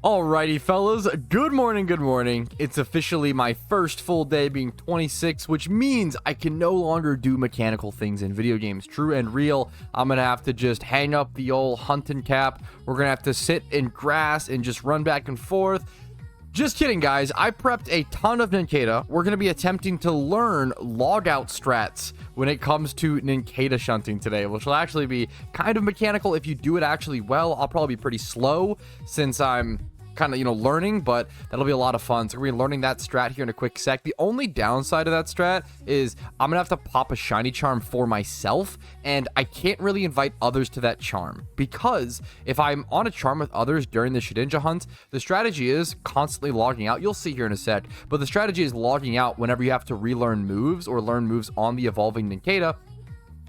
Alrighty, fellas, good morning, good morning. It's officially my first full day being 26, which means I can no longer do mechanical things in video games. True and real, I'm gonna have to just hang up the old hunting cap. We're gonna have to sit in grass and just run back and forth. Just kidding, guys. I prepped a ton of Nincada. We're going to be attempting to learn logout strats when it comes to Nincada shunting today, which will actually be kind of mechanical if you do it actually well. I'll probably be pretty slow since I'm kind of, learning, but that'll be a lot of fun. So we're gonna be learning that strat here in a quick sec. The only downside of that strat is I'm gonna have to pop a shiny charm for myself, and I can't really invite others to that charm, because if I'm on a charm with others during the Shedinja hunt, the strategy is constantly logging out. You'll see here in a sec, but the strategy is logging out whenever you have to relearn moves or learn moves on the evolving Nincada.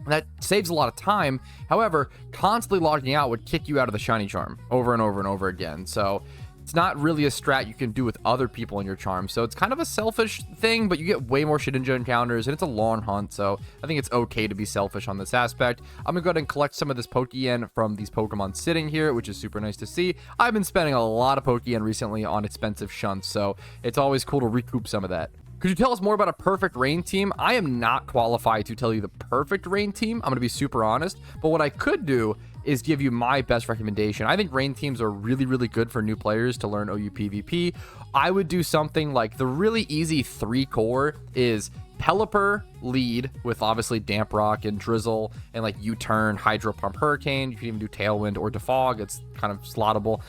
That saves a lot of time. However, constantly logging out would kick you out of the shiny charm over and over and over again. So it's not really a strat you can do with other people in your charm. So it's kind of a selfish thing, but you get way more Shedinja encounters, and it's a long hunt. So I think it's okay to be selfish on this aspect. I'm going to go ahead and collect some of this Pokeyen from these Pokemon sitting here, which is super nice to see. I've been spending a lot of Pokeyen recently on expensive shunts, so it's always cool to recoup some of that. Could you tell us more about a perfect rain team? I am not qualified to tell you the perfect rain team. I'm going to be super honest. But what I could do is give you my best recommendation. I think rain teams are really, really good for new players to learn OU PvP. I would do something like the really easy 3 core is Pelipper lead with obviously Damp Rock and Drizzle and like U-turn, Hydro Pump, Hurricane. You can even do Tailwind or Defog. It's kind of slottable.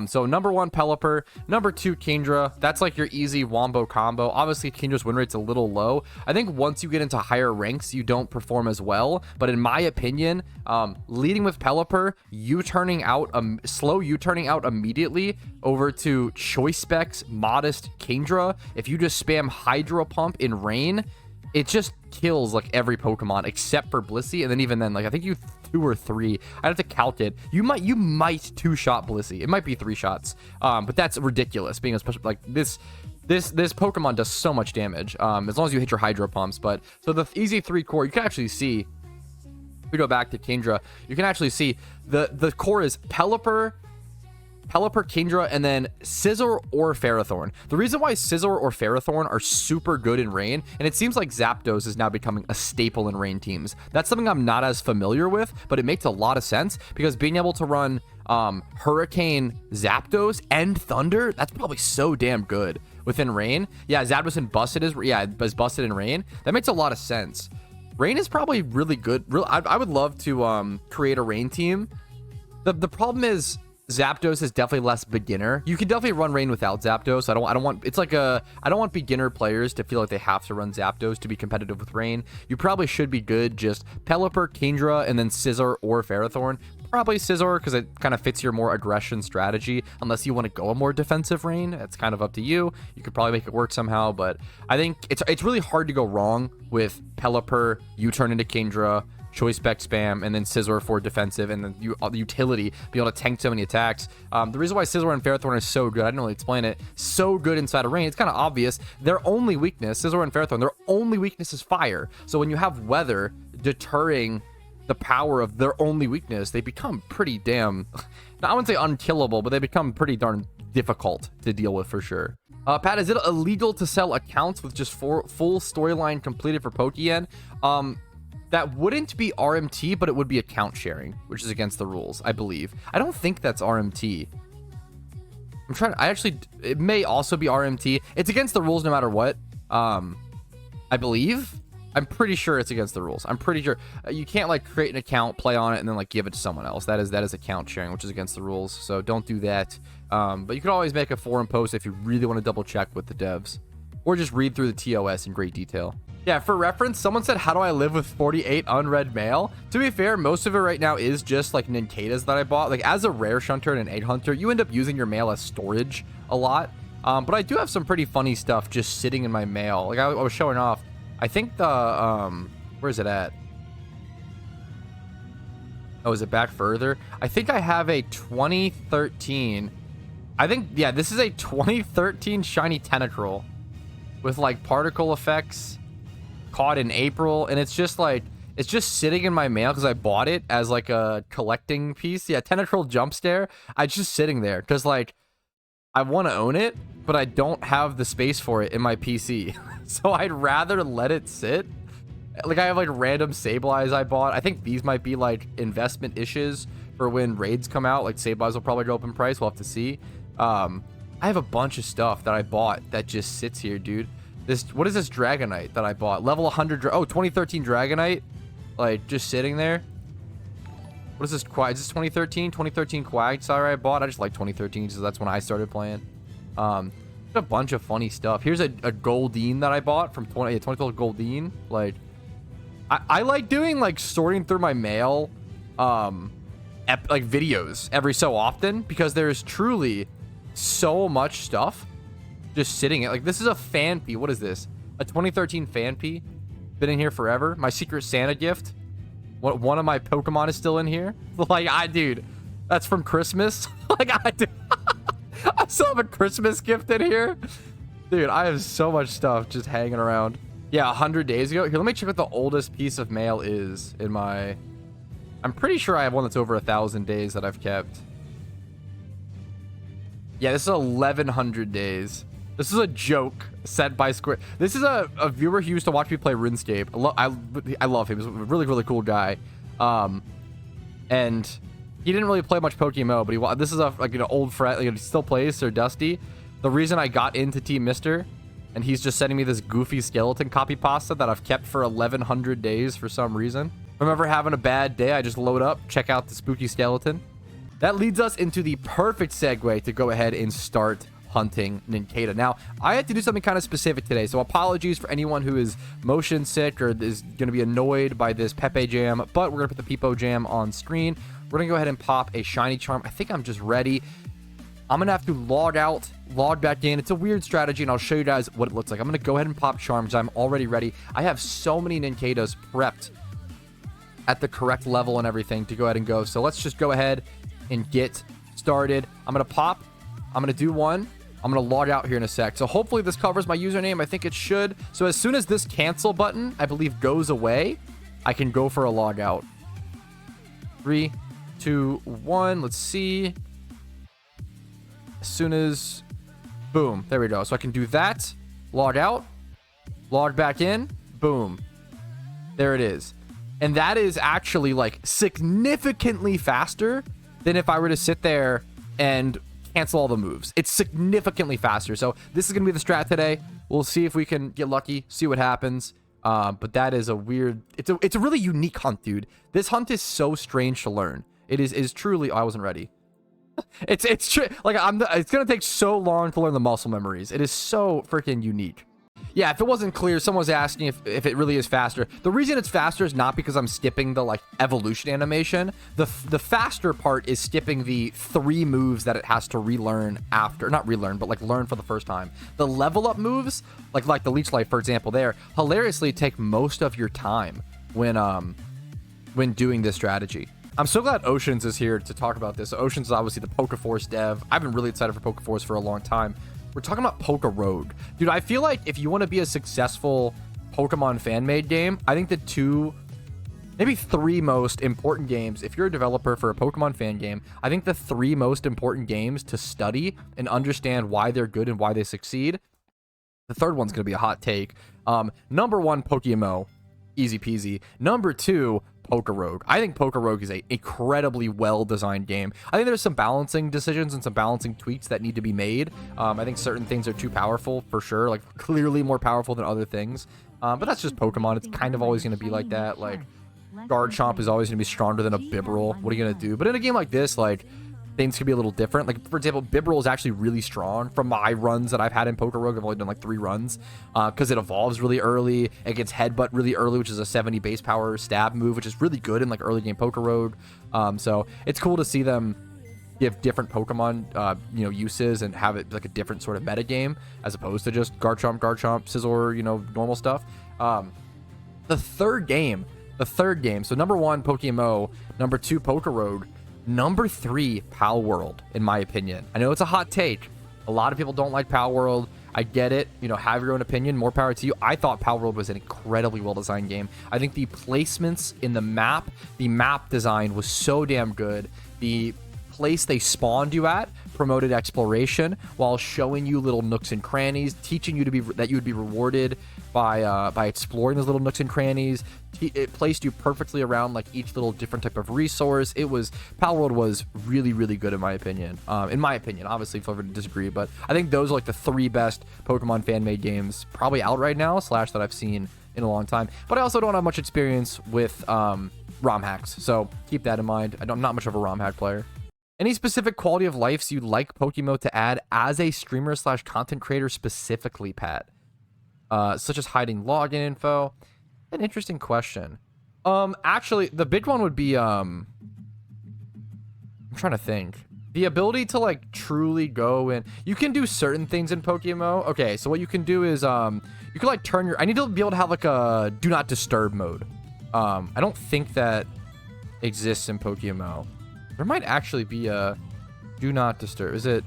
So number 1, Pelipper. Number 2, Kingdra. That's like your easy wombo combo. Obviously, Kindra's win rate's a little low. I think once you get into higher ranks, you don't perform as well. But in my opinion, leading with Pelipper, slow U-turning out immediately over to Choice Specs, Modest, Kingdra. If you just spam Hydro Pump in Rain, it just kills like every Pokemon except for Blissey, and then even then, like I think you 2 or 3. I'd have to count it. You might 2-shot Blissey. It might be 3 shots, but that's ridiculous. Being a special like this Pokemon does so much damage as long as you hit your Hydro Pumps. But so the easy 3 core, you can actually see. If we go back to Kingdra, you can actually see the core is Pelipper, Kingdra, and then Scizor or Ferrothorn. The reason why Scizor or Ferrothorn are super good in Rain, and it seems like Zapdos is now becoming a staple in Rain teams. That's something I'm not as familiar with, but it makes a lot of sense because being able to run Hurricane Zapdos and Thunder, that's probably so damn good within Rain. Yeah, Zapdos and Busted is busted in Rain. That makes a lot of sense. Rain is probably really good. I would love to create a Rain team. The problem is Zapdos is definitely less beginner. You can definitely run Rain without Zapdos. I don't want beginner players to feel like they have to run Zapdos to be competitive with Rain. You probably should be good just Pelipper, Kingdra, and then Scizor or Ferrothorn. Probably Scizor because it kind of fits your more aggression strategy. Unless you want to go a more defensive Rain, it's kind of up to you. You could probably make it work somehow, but I think it's really hard to go wrong with Pelipper, U-turn into Kingdra, Choice Spec spam, and then Scizor for defensive, and then the utility, be able to tank so many attacks. The reason why Scizor and Ferrothorn are so good, I didn't really explain it, so good inside of Rain, it's kind of obvious. Their only weakness, Scizor and Ferrothorn, their only weakness is fire. So when you have weather deterring the power of their only weakness, they become pretty damn, I wouldn't say unkillable, but they become pretty darn difficult to deal with for sure. Pat, is it illegal to sell accounts with just full storyline completed for Pokeyen? That wouldn't be RMT, but it would be account sharing, which is against the rules, I believe. I don't think that's RMT. It may also be RMT. It's against the rules no matter what. I believe. I'm pretty sure it's against the rules. I'm pretty sure you can't like create an account, play on it, and then like give it to someone else. That is account sharing, which is against the rules. So don't do that. But you can always make a forum post if you really want to double check with the devs, or just read through the TOS in great detail. Yeah, for reference, someone said, how do I live with 48 unread mail? To be fair, most of it right now is just like Nincadas that I bought. Like as a rare shunter and an 8 hunter, you end up using your mail as storage a lot. But I do have some pretty funny stuff just sitting in my mail. Like I was showing off. I think the, where is it at? Oh, is it back further? I think I have a 2013. Yeah, this is a 2013 shiny Tentacruel with like particle effects. Caught in April, and it's just sitting in my mail because I bought it as like a collecting piece. Yeah, Tentacruel Jump Stare. It's just sitting there because like I want to own it, but I don't have the space for it in my PC. So I'd rather let it sit. Like, I have like random Sableyes I bought. I think these might be like investment issues for when raids come out. Like, Sableyes will probably go up in price. We'll have to see. I have a bunch of stuff that I bought that just sits here, dude. What is this Dragonite that I bought? Level 100. Oh, 2013 Dragonite. Like, just sitting there. What is this? Is this 2013? 2013 Quagsire I bought. I just like 2013 because that's when I started playing. A bunch of funny stuff. Here's a Goldeen that I bought from 2012 Goldeen. Like, I like doing like sorting through my mail, like videos every so often, because there's truly so much stuff just sitting. Like, this is a Fanpy. What is this? A 2013 Fanpy. Been in here forever. My Secret Santa gift. One of my Pokemon is still in here. Like, dude, that's from Christmas. Like, I still have a Christmas gift in here. Dude, I have so much stuff just hanging around. Yeah, 100 days ago. Here, let me check what the oldest piece of mail is in my... I'm pretty sure I have one that's over 1,000 days that I've kept. Yeah, this is 1,100 days. This is a joke set by Square. This is a viewer who used to watch me play RuneScape. I love him. He's a really, really cool guy. And he didn't really play much PokeMMO, but this is like an old friend. Like, he still plays Sir Dusty. The reason I got into Team Mister, and he's just sending me this goofy skeleton copy pasta that I've kept for 1,100 days for some reason. If I'm ever having a bad day, I just load up, check out the spooky skeleton. That leads us into the perfect segue to go ahead and start hunting Nincada. Now, I had to do something kind of specific today, so apologies for anyone who is motion sick or is going to be annoyed by this Pepe Jam, but we're going to put the Peepo Jam on screen. We're going to go ahead and pop a shiny charm. I think I'm just ready. I'm going to have to log out, log back in. It's a weird strategy, and I'll show you guys what it looks like. I'm going to go ahead and pop charms. I'm already ready. I have so many Nincadas prepped at the correct level and everything to go ahead and go. So let's just go ahead and get started. I'm going to pop. I'm going to do one. I'm going to log out here in a sec. So hopefully this covers my username. I think it should. So as soon as this cancel button, I believe, goes away, I can go for a log out. 3, 2, 1. Let's see. As soon as... Boom. There we go. So I can do that. Log out. Log back in. Boom. There it is. And that is actually like significantly faster than if I were to sit there and cancel all the moves. It's significantly faster. So this is going to be the strat today. We'll see if we can get lucky, see what happens. But that is a weird... It's a really unique hunt, dude. This hunt is so strange to learn. It is truly... Oh, I wasn't ready. It's like it's going to take so long to learn the muscle memories. It is so freaking unique. Yeah, if it wasn't clear, someone was asking if it really is faster. The reason it's faster is not because I'm skipping the like evolution animation. The faster part is skipping the 3 moves that it has to relearn after. Not relearn, but like learn for the first time. The level up moves, like the Leech Life, for example, there hilariously take most of your time when doing this strategy. I'm so glad Oceans is here to talk about this. So Oceans is obviously the Pokeforce dev. I've been really excited for Pokeforce for a long time. We're talking about Pokerogue. Dude, I feel like if you want to be a successful Pokemon fan-made game, I think the 2, maybe 3 most important games, if you're a developer for a Pokemon fan game, I think the 3 most important games to study and understand why they're good and why they succeed. The third one's going to be a hot take. Number 1, PokeMMO. Easy peasy. Number 2, Pokerogue. I think Pokerogue is an incredibly well-designed game. I think there's some balancing decisions and some balancing tweaks that need to be made. I think certain things are too powerful, for sure, like clearly more powerful than other things. But that's just Pokemon. It's kind of always going to be like that. Like, Garchomp is always going to be stronger than a Bibarel. What are you going to do? But in a game like this, like, things could be a little different. Like, for example, Bibarel is actually really strong from my runs that I've had in Pokerogue. I've only done like 3 runs because it evolves really early. It gets Headbutt really early, which is a 70 base power stab move, which is really good in like early game Pokerogue. So it's cool to see them give different Pokemon, uses and have it like a different sort of meta game as opposed to just Garchomp, Scizor, normal stuff. The third game. So number 1, PokeMMO. Number 2, Pokerogue. Number 3, Pal World, in my opinion. I know it's a hot take. A lot of people don't like Pal World. I get it. Have your own opinion. More power to you. I thought Pal World was an incredibly well-designed game. I think the placements in the map design was so damn good. The place they spawned you at promoted exploration while showing you little nooks and crannies, teaching you that you would be rewarded by exploring those little nooks and crannies. It placed you perfectly around like each little different type of resource. Pal World was really, really good in my opinion. Obviously feel free to disagree, but I think those are like the 3 best Pokemon fan-made games probably out right now, / that I've seen in a long time. But I also don't have much experience with ROM hacks, so keep that in mind. I'm not much of a ROM hack player. Any specific quality of life you'd like PokeMMO to add as a streamer / content creator specifically, Pat? Such as hiding login info. An interesting question. Actually, the big one would be I'm trying to think. The ability to like truly go and you can do certain things in PokeMMO. Okay, so what you can do is you can like turn your. I need to be able to have like a do not disturb mode. I don't think that exists in PokeMMO. There might actually be a do not disturb. Is it?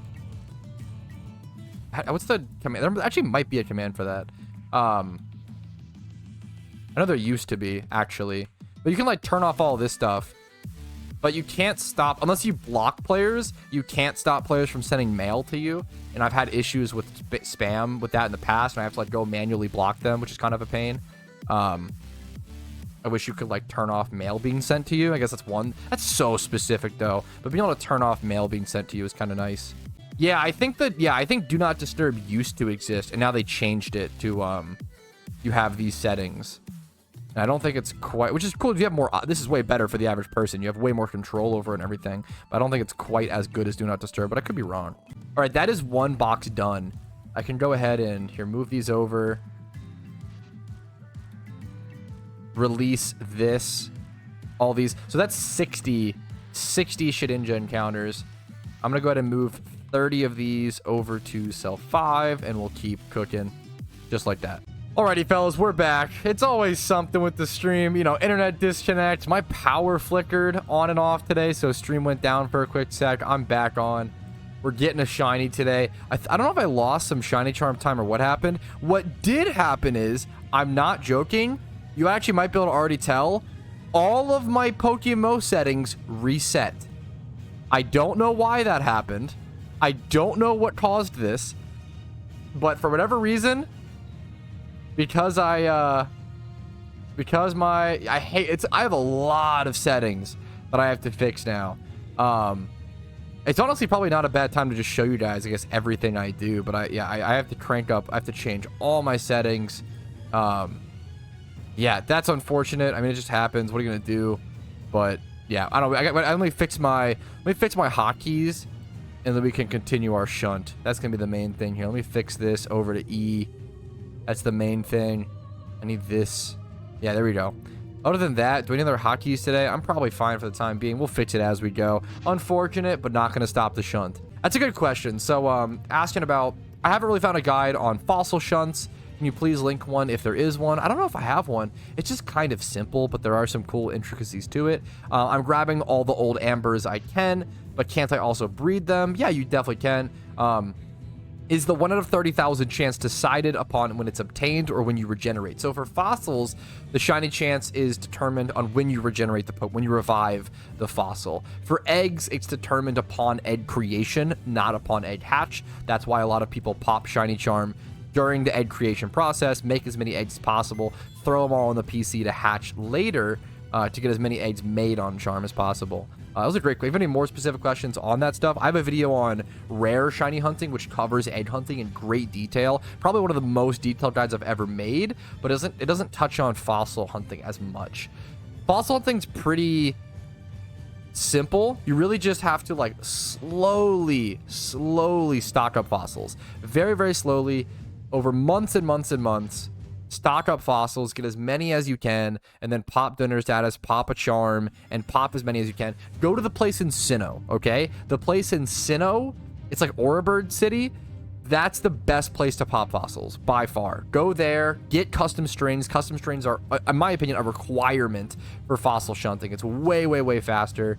What's the command? There actually might be a command for that. I know there used to be actually, but you can like turn off all this stuff, but you can't stop unless you block players. You can't stop players from sending mail to you, and I've had issues with spam with that in the past, and I have to like go manually block them, which is kind of a pain. I wish you could like turn off mail being sent to you. I guess that's one. That's so specific though. But being able to turn off mail being sent to you is kind of nice. Yeah, I think do not disturb used to exist, and now they changed it to you have these settings. And I don't think it's quite, which is cool. If you have more, this is way better for the average person. You have way more control over it and everything. But I don't think it's quite as good as do not disturb. But I could be wrong. All right, that is one box done. I can go ahead and here move these over. Release this, all these. So that's 60 Shedinja encounters. I'm gonna go ahead and move 30 of these over to cell 5, and we'll keep cooking just like that. Alrighty, fellas, we're back. It's always something with the stream, you know, internet disconnect. My power flickered on and off today, so stream went down for a quick sec. I'm back on. We're getting a shiny today. I don't know if I lost some shiny charm time or what happened. What did happen is, I'm not joking, you actually might be able to already tell, all of my PokeMMO settings reset. I don't know why that happened. I don't know what caused this, but for whatever reason, because I have a lot of settings that I have to fix now. It's honestly probably not a bad time to just show you guys, I guess, everything I do, but I have to crank up. I have to change all my settings. Yeah, that's unfortunate. I mean, it just happens. What are you gonna do? But yeah, I don't. Let me fix my hotkeys, and then we can continue our shunt. That's gonna be the main thing here. Let me fix this over to E. That's the main thing. I need this. Yeah, there we go. Other than that, do I need other hotkeys today? I'm probably fine for the time being. We'll fix it as we go. Unfortunate, but not gonna stop the shunt. That's a good question. So, asking about. I haven't really found a guide on fossil shunts. Can you please link one if there is one? I don't know if I have one. It's just kind of simple, but there are some cool intricacies to it. I'm grabbing all the old ambers I can, but can't I also breed them? Yeah, you definitely can. Is the 1 out of 30,000 chance decided upon when it's obtained or when you regenerate? So for fossils, the shiny chance is determined on when you regenerate when you revive the fossil. For eggs, it's determined upon egg creation, not upon egg hatch. That's why a lot of people pop shiny charm during the egg creation process, make as many eggs as possible, throw them all on the PC to hatch later to get as many eggs made on charm as possible. That was a great. If you have any more specific questions on that stuff, I have a video on rare shiny hunting, which covers egg hunting in great detail. Probably one of the most detailed guides I've ever made, but it doesn't touch on fossil hunting as much. Fossil hunting's pretty simple. You really just have to like slowly stock up fossils, very, very slowly, over months and months and months. Stock up fossils, get as many as you can, and then pop donor status, pop a charm, and pop as many as you can. Go to the place in Sinnoh, okay? The place in Sinnoh, it's like Orebird City. That's the best place to pop fossils, by far. Go there, get custom strings. Custom strings are, in my opinion, a requirement for fossil shunting. It's way, way, way faster.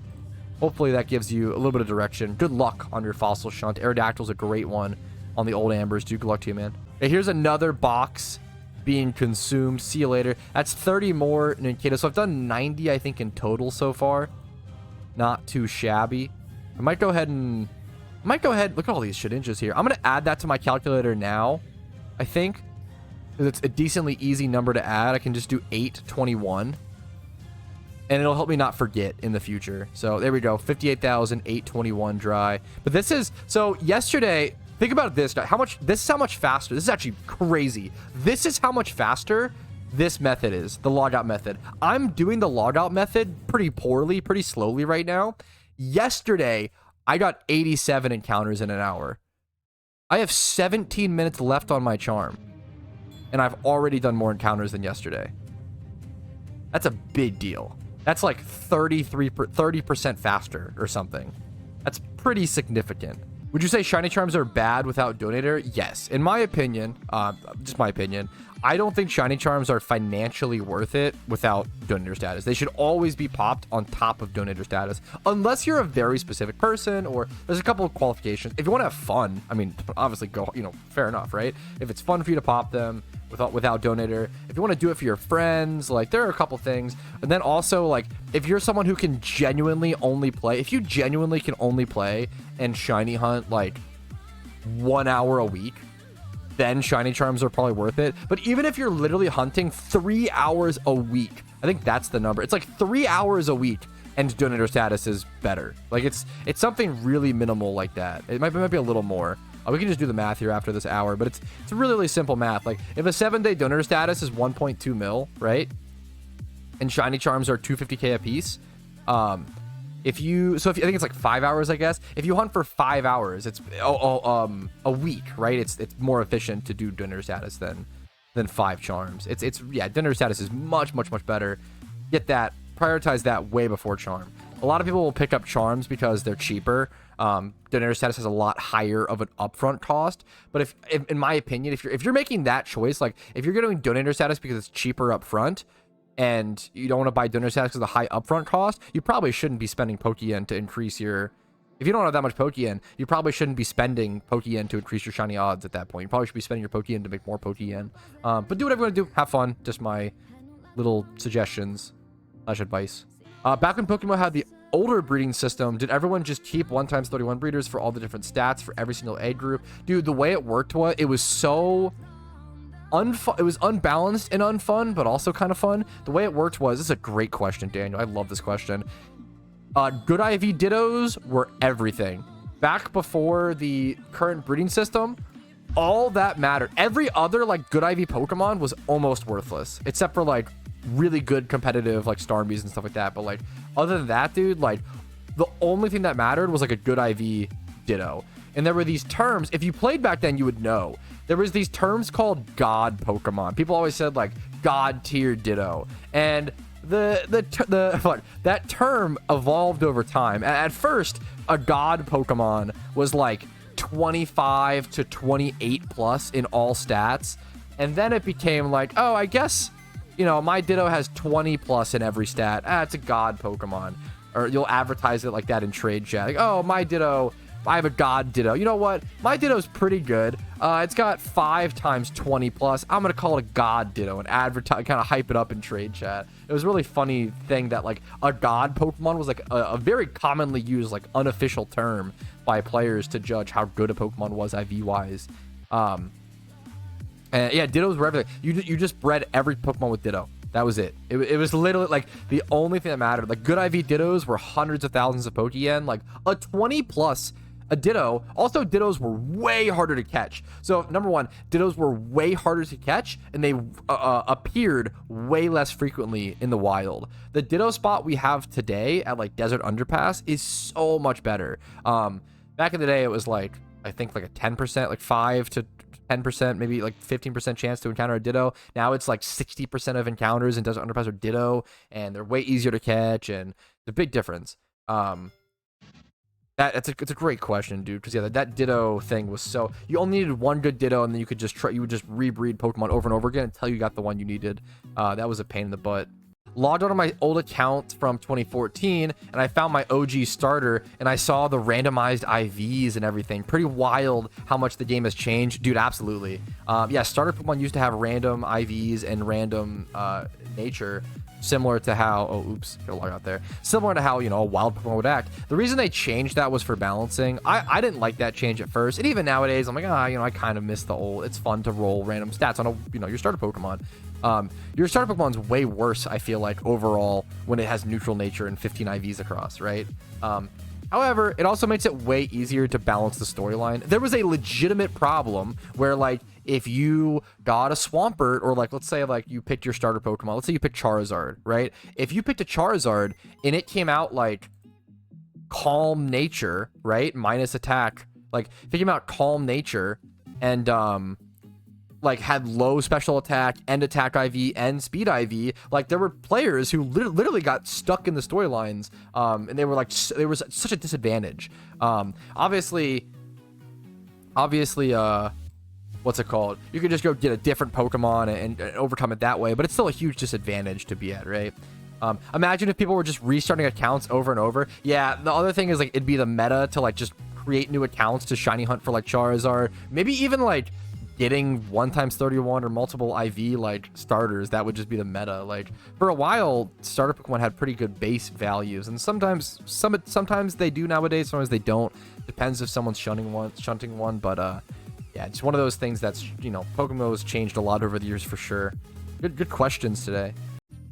Hopefully that gives you a little bit of direction. Good luck on your fossil shunt. Aerodactyl's a great one on the old ambers. Good luck to you, man. Okay, here's another box being consumed. See you later. That's 30 more Ninkata. So I've done 90, I think, in total so far. Not too shabby. I might go ahead and I might go ahead, look at all these Shedinjas here. I'm going to add that to my calculator now, I think. It's a decently easy number to add. I can just do 821. And it'll help me not forget in the future. So there we go, 58,821 dry. But this is, so yesterday, think about this, this is how much faster, this is actually crazy. This is how much faster this method is, the logout method. I'm doing the logout method pretty poorly, pretty slowly right now. Yesterday, I got 87 encounters in an hour. I have 17 minutes left on my charm. And I've already done more encounters than yesterday. That's a big deal. That's like 30% faster or something. That's pretty significant. Would you say shiny charms are bad without donator? Yes. In my opinion, just my opinion, I don't think shiny charms are financially worth it without donator status. They should always be popped on top of donator status, unless you're a very specific person or there's a couple of qualifications. If you want to have fun, I mean, obviously go, fair enough, right? If it's fun for you to pop them without donator, if you want to do it for your friends, like there are a couple things. And then also, like, if you're someone who can genuinely only play, if you genuinely can only play and shiny hunt like 1 hour a week, then shiny charms are probably worth it. But even if you're literally hunting 3 hours a week, I think that's the number. It's like 3 hours a week and donator status is better. Like it's something really minimal like that. It might be a little more. We can just do the math here after this hour, but it's really, really simple math. Like if a 7-day donator status is 1.2 mil, right? And shiny charms are 250k a piece. If you I think it's like 5 hours, I guess. If you hunt for 5 hours, it's a week, right? It's more efficient to do donator status than 5 charms. Yeah, donator status is much better. Get that, prioritize that way before charm. A lot of people will pick up charms because they're cheaper. Donator status has a lot higher of an upfront cost, but if in my opinion, if you're making that choice, like if you're doing donator status because it's cheaper upfront, and you don't want to buy donator status because of the high upfront cost, you probably shouldn't be spending Pokeyen to increase your... If you don't have that much Pokeyen, you probably shouldn't be spending Pokeyen to increase your shiny odds at that point. You probably should be spending your Pokeyen to make more Pokeyen. But do whatever you want to do. Have fun. Just my little suggestions / advice. Back when Pokemon had the older breeding system, did everyone just keep 1 times 31 breeders for all the different stats for every single egg group? Dude, the way it worked was, it was so... it was unbalanced and unfun, but also kind of fun. The way it worked was, this is a great question, Daniel. I love this question. Good IV Dittos were everything. Back before the current breeding system, all that mattered. Every other like good IV Pokemon was almost worthless, except for like really good competitive like Starmies and stuff like that. But like other than that, dude, like the only thing that mattered was like a good IV Ditto. And there were these terms, if you played back then, you would know. There was these terms called God Pokemon. People always said like God tier Ditto. And that term evolved over time. At first, a God Pokemon was like 25 to 28 plus in all stats. And then it became like, oh, I guess, my Ditto has 20 plus in every stat. It's a God Pokemon. Or you'll advertise it like that in trade chat. Like, oh, my Ditto... I have a God Ditto. You know what? My Ditto's pretty good. It's got 5 times 20 plus. I'm going to call it a God Ditto and advertise, kind of hype it up in trade chat. It was a really funny thing that like a God Pokemon was like a very commonly used like unofficial term by players to judge how good a Pokemon was IV wise. And yeah, Dittos were everything. You just bred every Pokemon with Ditto. That was it. It was literally like the only thing that mattered. Like good IV Dittos were hundreds of thousands of Pokeyen. Like a 20 plus a Ditto. Also, Dittos were way harder to catch. So number one, Dittos were way harder to catch, and they appeared way less frequently in the wild. The Ditto spot we have today at like Desert Underpass is so much better. Back in the day, it was like, I think like a 10%, like 5 to 10%, maybe like 15% chance to encounter a Ditto. Now it's like 60% of encounters in Desert Underpass are Ditto, and they're way easier to catch, and it's a big difference. It's a great question, dude, because yeah, that Ditto thing was so... You only needed one good Ditto, and then you could just you would just rebreed Pokemon over and over again until you got the one you needed. That was a pain in the butt. Logged on my old account from 2014, and I found my OG starter, and I saw the randomized IVs and everything. Pretty wild how much the game has changed. Dude, absolutely. Yeah, starter Pokemon used to have random IVs and random nature. Similar to how, oh, oops, got a log out there. Similar to how, you know, a wild Pokemon would act. The reason they changed that was for balancing. I didn't like that change at first. And even nowadays, I'm like, you know, I kind of miss the old, it's fun to roll random stats on a, you know, your starter Pokemon. Your starter Pokemon's way worse, I feel like, overall, when it has neutral nature and 15 IVs across, right? However, it also makes it way easier to balance the storyline. There was a legitimate problem where, like, if you got a Swampert, or like, let's say like you picked your starter Pokemon, let's say you picked Charizard, right? If you picked a Charizard and it came out like calm nature, right? Minus attack, like if it came out calm nature and like had low special attack and attack IV and speed IV, like there were players who literally got stuck in the storylines, and they were like, there was such a disadvantage. Obviously, what's it called? You could just go get a different Pokemon and overcome it that way, but it's still a huge disadvantage to be at, right? Imagine if people were just restarting accounts over and over. Yeah, the other thing is like it'd be the meta to like just create new accounts to shiny hunt for like Charizard, maybe even like getting 1x31 or multiple IV like starters. That would just be the meta. Like for a while, starter Pokemon had pretty good base values, and sometimes they do nowadays, sometimes they don't. Depends if someone's shunting one, but yeah, it's one of those things that's, you know, PokeMMO has changed a lot over the years for sure. Good questions today.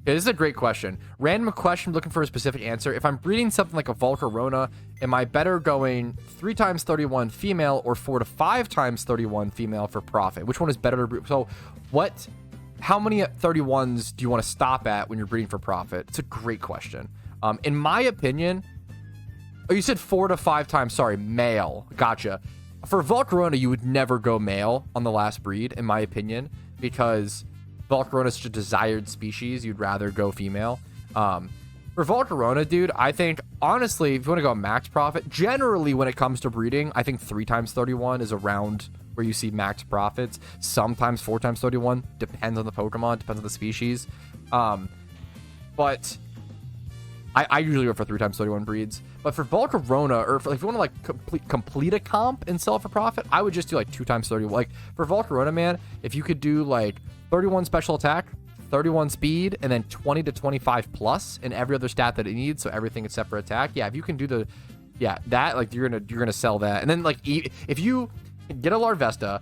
Okay, this is a great question. Random question, looking for a specific answer. If I'm breeding something like a Volcarona, am I better going 3x31 female or 4 to 5x31 female for profit? Which one is better to breed? So how many 31s do you want to stop at when you're breeding for profit? It's a great question. In my opinion, oh, you said 4 to 5 times, sorry, male. Gotcha. For Volcarona, you would never go male on the last breed, in my opinion, because Volcarona is such a desired species. You'd rather go female. For Volcarona, dude, I think, honestly, if you want to go max profit, generally when it comes to breeding, I think 3x31 is around where you see max profits. Sometimes 4x31, depends on the Pokemon, depends on the species. But I usually go for 3x31 breeds. But for Volcarona, or if you want to like complete a comp and sell it for profit, I would just do like 2x31. Like for Volcarona, man, if you could do like 31 special attack, 31 speed, and then 20 to 25 plus in every other stat that it needs, so everything except for attack. Yeah, if you can do that, like you're gonna sell that. And then like if you get a Larvesta,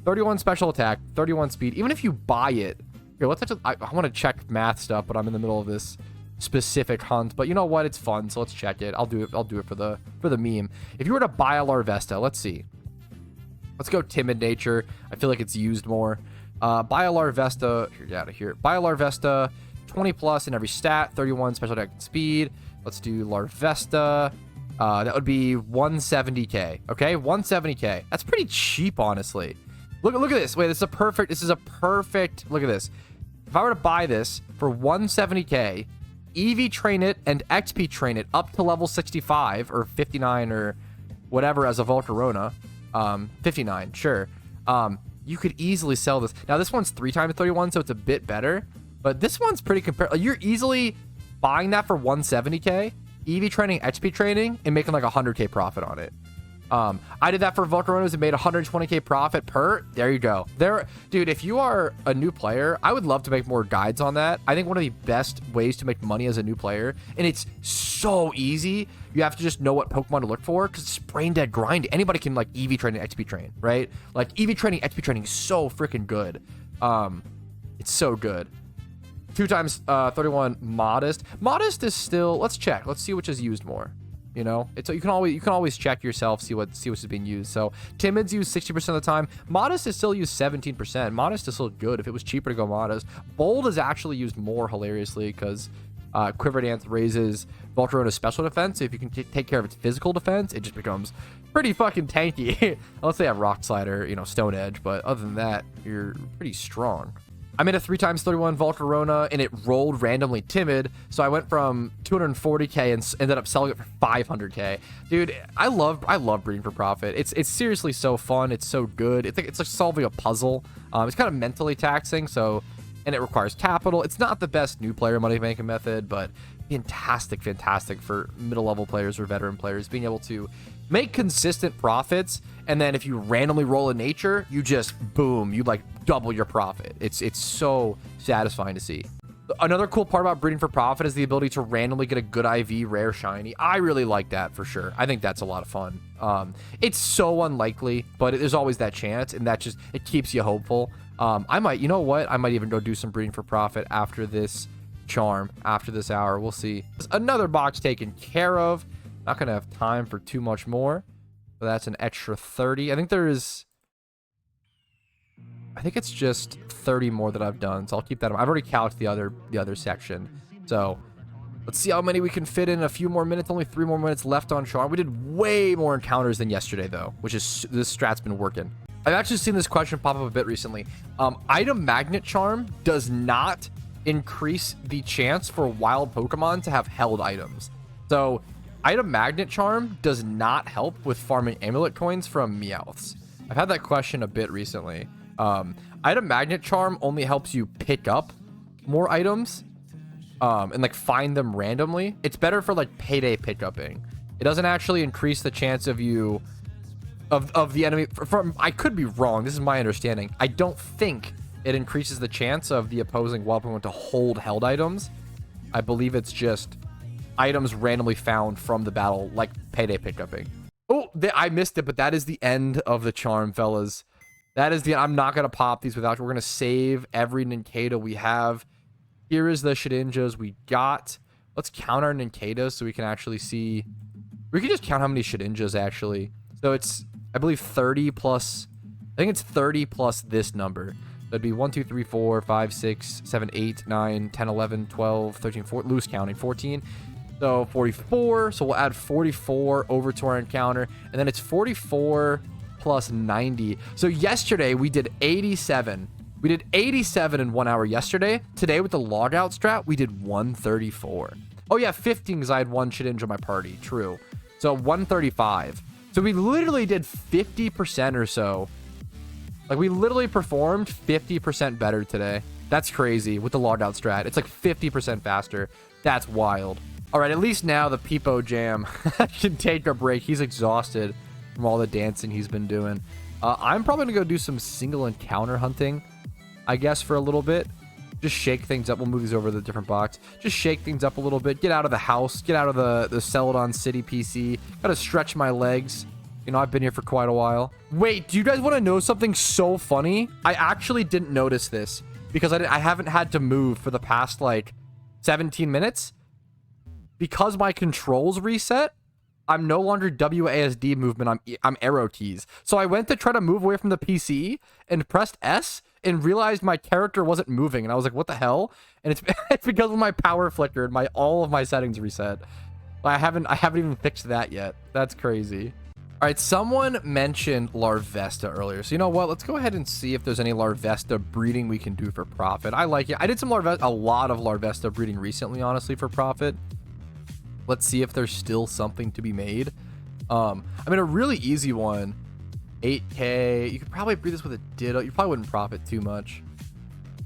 31 special attack, 31 speed, even if you buy it, here, let's actually, I want to check math stuff, but I'm in the middle of this specific hunt, but you know what, it's fun, so let's check it. I'll do it for the meme. If you were to buy a Larvesta, let's see, let's go timid nature. I feel like it's used more. Buy a Larvesta, here, get out of here. Buy a Larvesta, 20 plus in every stat, 31 special attack and speed. Let's do Larvesta. That would be 170k. Okay, 170k. That's pretty cheap, honestly. Look at this. Wait, this is a perfect. Look at this. If I were to buy this for 170k, EV train it and XP train it up to level 65 or 59 or whatever as a Volcarona, 59, sure. You could easily sell this. Now this one's 3x31, so it's a bit better, but this one's pretty comparable. You're easily buying that for 170k, EV training, XP training, and making like 100k profit on it. I did that for Volcaronas and made 120k profit per. There you go. Dude, if you are a new player, I would love to make more guides on that. I think one of the best ways to make money as a new player, and it's so easy. You have to just know what Pokemon to look for, because it's brain dead grind. Anybody can like EV train and XP train, right? Like EV training, XP training is so freaking good. It's so good. 2x31 modest. Modest is still, let's check. Let's see which is used more. You know, it's, you can always check yourself, see what's being used. So timid's used 60% of the time. Modest is still used 17%. Modest is still good. If it was cheaper to go modest, bold is actually used more, hilariously, because Quiver Dance raises Volcarona's special defense. So if you can take care of its physical defense, it just becomes pretty fucking tanky. Unless they have Rock Slider, you know, Stone Edge, but other than that, you're pretty strong. I made a 3x31 Volcarona and it rolled randomly timid, so I went from 240k and ended up selling it for 500k. Dude, I love breeding for profit. It's seriously so fun. It's so good. It's like solving a puzzle. It's kind of mentally taxing, and it requires capital. It's not the best new player money making method, but fantastic for middle level players or veteran players, being able to make consistent profits. And then if you randomly roll in nature, you just boom, you like double your profit. It's so satisfying to see. Another cool part about breeding for profit is the ability to randomly get a good IV rare shiny. I really like that for sure. I think that's a lot of fun. It's so unlikely, but there's always that chance, and that just, it keeps you hopeful. I might, you know what? I might even go do some breeding for profit after this charm, after this hour. We'll see. There's another box taken care of. Not going to have time for too much more. So that's an extra 30. I think it's just 30 more that I've done, so I'll keep that in mind. I've already calced the other section. So let's see how many we can fit in a few more minutes. Only 3 more minutes left on charm. We did way more encounters than yesterday, though, which is, this strat's been working. I've actually seen this question pop up a bit recently. Item magnet charm does not increase the chance for wild Pokemon to have held items. So item magnet charm does not help with farming amulet coins from Meowths. I've had that question a bit recently. Item magnet charm only helps you pick up more items and like find them randomly. It's better for like payday pickuping. It doesn't actually increase the chance of you of the enemy from, I could be wrong, this is my understanding. I don't think it increases the chance of the opposing wild Pokemon to hold held items. I believe it's just items randomly found from the battle, like payday pickuping. Oh, I missed it, but that is the end of the charm, fellas. That is the, I'm not going to pop these without, we're going to save every Nincada we have. Here is the Shedinjas we got. Let's count our Nincadas so we can actually see. We can just count how many Shedinjas actually. So it's, I believe 30 plus, I think it's 30 plus this number. That'd be 1, 2, 3, 4, 5, 6, 7, 8, 9, 10, 11, 12, 13, 14, loose counting, 14. So 44. So we'll add 44 over to our encounter. And then it's 44 plus 90. So yesterday we did 87. We did 87 in 1 hour yesterday. Today with the logout strat, we did 134. Oh yeah, 15 because I had one Shedinja in my party. True. So 135. So we literally did 50% or so. Like we literally performed 50% better today. That's crazy with the logout strat. It's like 50% faster. That's wild. All right, at least now the Peepo Jam can take a break. He's exhausted from all the dancing he's been doing. I'm probably gonna go do some single encounter hunting, I guess, for a little bit. Just shake things up. We'll move these over to the different box. Just shake things up a little bit. Get out of the house. Get out of the Celadon City PC. Gotta stretch my legs. You know, I've been here for quite a while. Wait, do you guys want to know something so funny? I actually didn't notice this because I haven't had to move for the past like 17 minutes. Because my controls reset, I'm no longer WASD movement, I'm arrow keys. So I went to try to move away from the PC and pressed S and realized my character wasn't moving. And I was like, what the hell? And it's, it's because of my power flickered, all of my settings reset. I haven't even fixed that yet. That's crazy. All right, someone mentioned Larvesta earlier. So you know what? Let's go ahead and see if there's any Larvesta breeding we can do for profit. I like it. I did a lot of Larvesta breeding recently, honestly, for profit. Let's see if there's still something to be made. I mean, a really easy one, 8K. You could probably breed this with a Ditto. You probably wouldn't profit too much.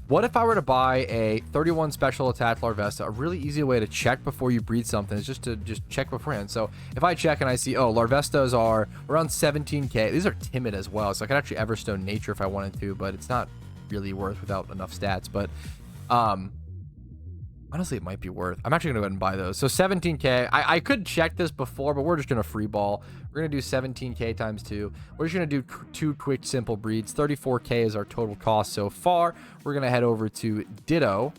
What if I were to buy a 31 special attack Larvesta? A really easy way to check before you breed something is just to check beforehand. So if I check and I see, oh, Larvestas are around 17K. These are timid as well. So I could actually Everstone Nature if I wanted to, but it's not really worth without enough stats. But honestly, it might be worth. I'm actually going to go ahead and buy those. So 17K. I could check this before, but we're just going to free ball. We're going to do 17K times 2. We're just going to do 2 quick, simple breeds. 34K is our total cost so far. We're going to head over to Ditto.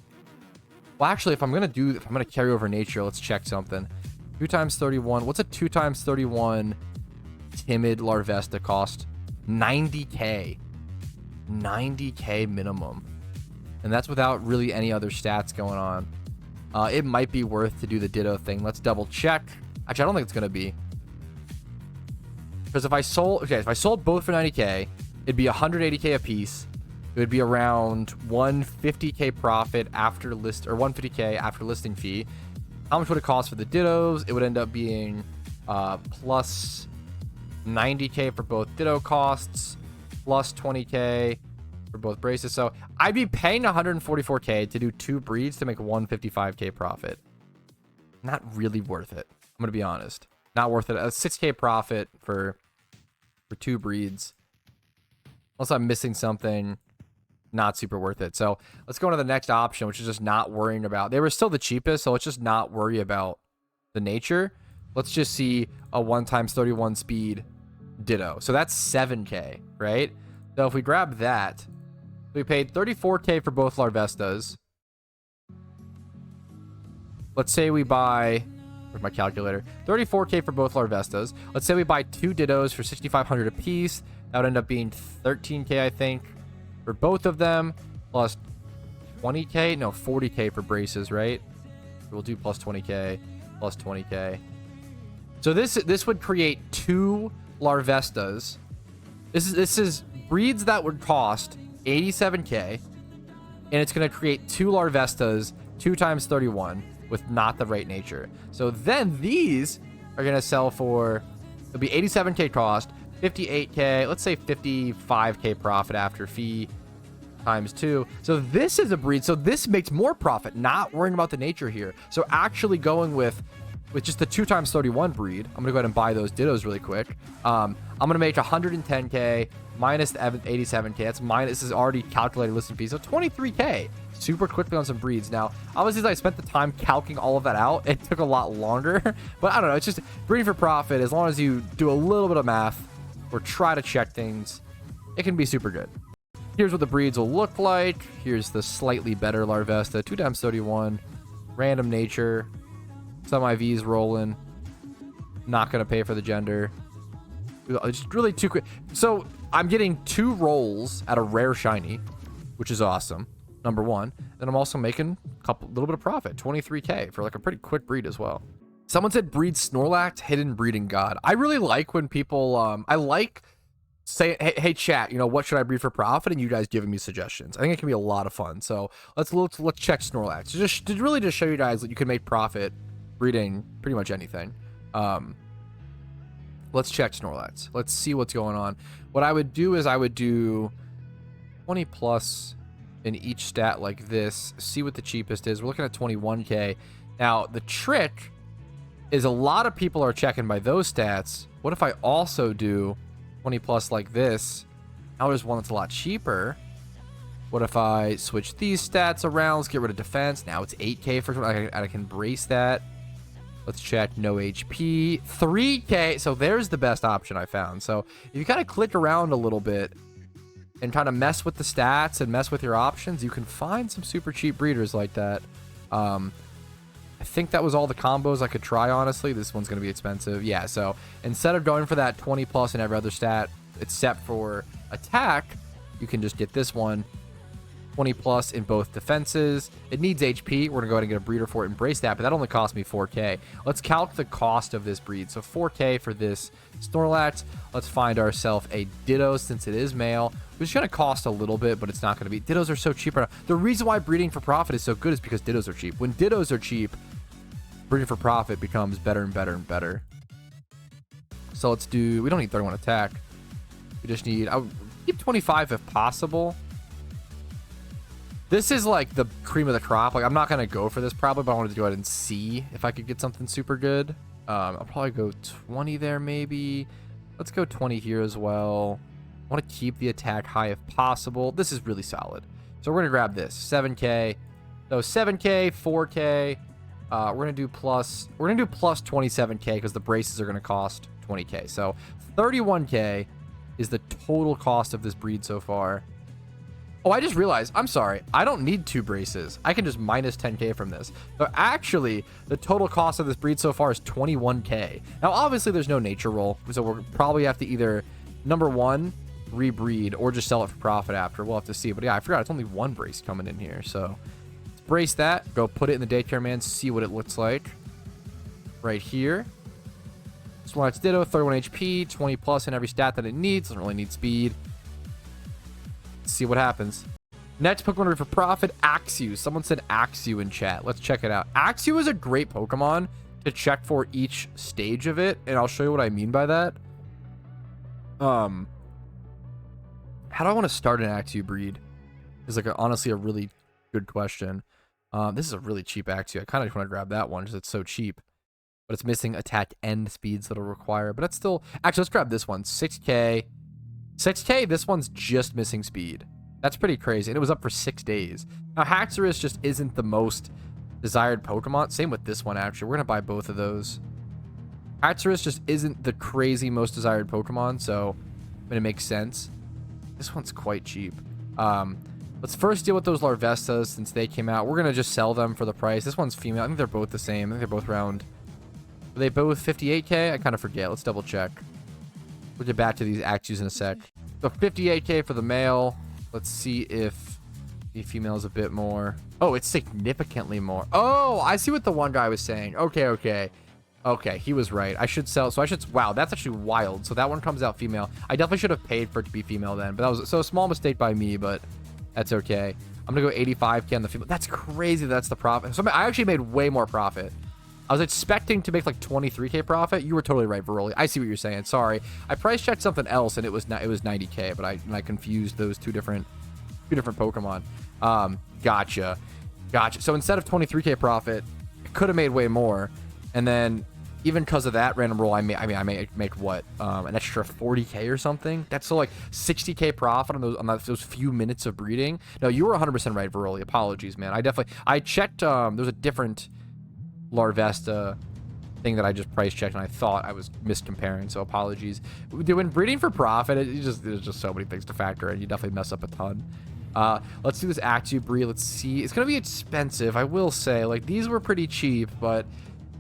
Well, actually, if I'm going to carry over nature, let's check something. 2 times 31. What's a 2 times 31 timid Larvesta cost? 90K. 90K minimum. And that's without really any other stats going on. It might be worth to do the Ditto thing. Let's double check. Actually, I don't think it's going to be. Because if I sold both for 90K, it'd be 180K a piece. It would be around 150K profit after list, or 150K after listing fee. How much would it cost for the Dittos? It would end up being plus 90K for both Ditto costs, plus 20K for both braces. So I'd be paying 144K to do 2 breeds to make 155K profit. Not really worth it. I'm going to be honest. Not worth it. A 6K profit for 2 breeds. Unless I'm missing something. not super worth it. So let's go to the next option, which is just not worrying about. They were still the cheapest, so let's just not worry about the nature. Let's just see a 1 times 31 speed Ditto. So that's 7k, right? So if we grab that, we paid 34k for both Larvestas. Let's say we buy, where's my calculator? 34k for both Larvestas. Let's say we buy 2 Dittos for 6,500 a piece. That would end up being 13k, I think, for both of them, plus 20k. No, 40k for braces, right? We'll do plus 20k, plus 20k. So this would create 2 Larvestas. This is breeds that would cost 87k, and it's going to create 2 Larvestas, 2 times 31, with not the right nature. So then these are going to sell for, it'll be 87k cost, 58k, let's say 55k profit after fee times 2. So this is a breed, so this makes more profit, not worrying about the nature here. So actually going with just the 2 times 31 breed, I'm gonna go ahead and buy those Dittos really quick. I'm gonna make 110k minus the 87k. That's minus, this is already calculated listing fee, so 23k super quickly on some breeds. Now obviously I spent the time calculating all of that out, it took a lot longer, but I don't know, it's just breeding for profit. As long as you do a little bit of math or try to check things, it can be super good. Here's what the breeds will look like. Here's the slightly better Larvesta, 2 times 31, random nature, some IVs rolling, not gonna pay for the gender. It's really too quick. So I'm getting 2 rolls at a rare shiny, which is awesome, number 1. Then I'm also making a little bit of profit, 23k for like a pretty quick breed as well. Someone said breed Snorlax, hidden breeding god. I really like when people I like say, hey chat, you know, what should I breed for profit, and you guys giving me suggestions. I think it can be a lot of fun. So let's check Snorlax just to really just show you guys that you can make profit breeding pretty much anything. Let's check Snorlax. Let's see what's going on. What I would do is I would do 20 plus in each stat like this, see what the cheapest is. We're looking at 21k. Now the trick is a lot of people are checking by those stats. What if I also do 20 plus like this? Now there's one that's a lot cheaper. What if I switch these stats around? Let's get rid of defense. Now it's 8k for, I can brace that. Let's check no HP, 3k. So there's the best option I found. So if you kind of click around a little bit and kind of mess with the stats and mess with your options, you can find some super cheap breeders like that. I think that was all the combos I could try, honestly. This one's going to be expensive. Yeah, so instead of going for that 20 plus in every other stat, except for attack, you can just get this one, 20 plus in both defenses. It needs HP. We're going to go ahead and get a breeder for it and brace that, but that only cost me 4k. Let's calc the cost of this breed. So 4k for this Snorlax. Let's find ourselves a Ditto since it is male, which is going to cost a little bit, but it's not going to be. Dittos are so cheap right now. The reason why breeding for profit is so good is because Dittos are cheap. When Dittos are cheap, breeding for profit becomes better and better and better. So let's do, we don't need 31 attack. We just need, I would keep 25 if possible. This is like the cream of the crop. Like I'm not going to go for this probably, but I wanted to go ahead and see if I could get something super good. I'll probably go 20 there maybe. Let's go 20 here as well. I want to keep the attack high if possible. This is really solid. So we're going to grab this, 7k. So 7k, 4k. We're going to do plus 27k because the braces are going to cost 20k. So 31k is the total cost of this breed so far. Oh, I just realized, I'm sorry, I don't need 2 braces. I can just minus 10k from this. So actually, the total cost of this breed so far is 21k. Now, obviously, there's no nature roll, so we'll probably have to either, number 1, rebreed, or just sell it for profit after. We'll have to see. But yeah, I forgot, it's only 1 brace coming in here. So let's brace that, go put it in the daycare man, see what it looks like. Right here. Snorlax Ditto, 31 HP, 20 plus in every stat that it needs. Doesn't really need speed. See what happens. Next Pokemon breed for profit, Axew. Someone said Axew in chat. Let's check it out. Axew is a great Pokemon to check for each stage of it, and I'll show you what I mean by that. How do I want to start an Axew breed? Is like honestly a really good question. This is a really cheap Axew. I kind of just want to grab that one because it's so cheap, but it's missing attack and speeds that'll require. But that's still actually, let's grab this one, 6k. 6k, this one's just missing speed. That's pretty crazy. And it was up for 6 days. Now, Haxorus just isn't the most desired Pokemon. Same with this one, actually. We're going to buy both of those. Haxorus just isn't the crazy most desired Pokemon, so it makes sense. This one's quite cheap. Let's first deal with those Larvestas since they came out. We're going to just sell them for the price. This one's female. I think they're both the same. I think they're both around... Are they both 58k? I kind of forget. Let's double check. We'll get back to these Axews in a sec. So 58k for the male. Let's see if the female is a bit more. Oh, it's significantly more. Oh, I see what the one guy was saying. Okay. Okay, he was right. I should sell. So I should... Wow, that's actually wild. So that one comes out female. I definitely should have paid for it to be female then. But that was so a small mistake by me, but that's okay. I'm going to go 85k on the female. That's crazy. That's the profit. So I actually made way more profit. I was expecting to make like 23k profit. You were totally right, Veroli. I see what you're saying. Sorry. I price checked something else and it was 90k, but I confused those two different Pokemon. Gotcha. So instead of 23k profit, I could have made way more. And then even because of that random roll, I may make what? An extra 40k or something. That's so like 60k profit on those few minutes of breeding. No, you were 100% right, Veroli. Apologies, man. I checked. There's a different Larvesta thing that I just price checked and I thought I was miscomparing, so apologies. When breeding for profit, there's just so many things to factor in. You definitely mess up a ton. Let's do this Axew breed. Let's see. It's gonna be expensive, I will say. Like, these were pretty cheap, but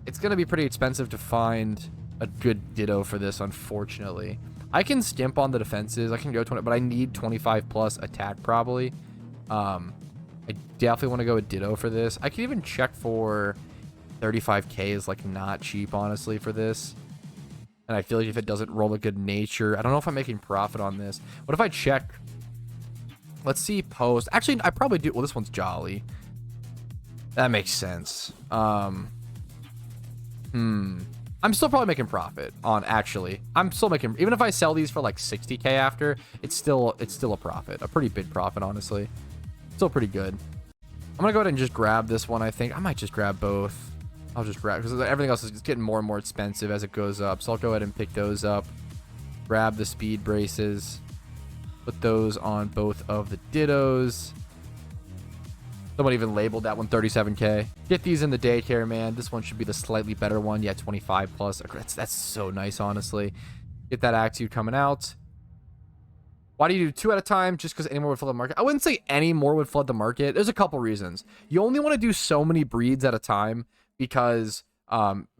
it's gonna be pretty expensive to find a good Ditto for this, unfortunately. I can skimp on the defenses. I can go 20, but I need 25 plus attack probably. I definitely want to go a Ditto for this. I can even check for 35k is like not cheap, honestly, for this. And I feel like if it doesn't roll a good nature, I don't know if I'm making profit on this. What if I check? Let's see post. Actually, I probably do. Well, this one's Jolly. That makes sense. I'm still probably making profit on, actually. I'm still making, even if I sell these for like 60k after, it's still a profit. A pretty big profit, honestly. Still pretty good. I'm gonna go ahead and just grab this one, I think. I might just grab both. I'll just grab, because everything else is just getting more and more expensive as it goes up. So I'll go ahead and pick those up. Grab the speed braces. Put those on both of the Dittos. Someone even labeled that one 37k. Get these in the daycare, man. This one should be the slightly better one. Yeah, 25 plus. That's so nice, honestly. Get that Axew coming out. Why do you do 2 at a time? Just because any more would flood the market? I wouldn't say any more would flood the market. There's a couple reasons. You only want to do so many breeds at a time because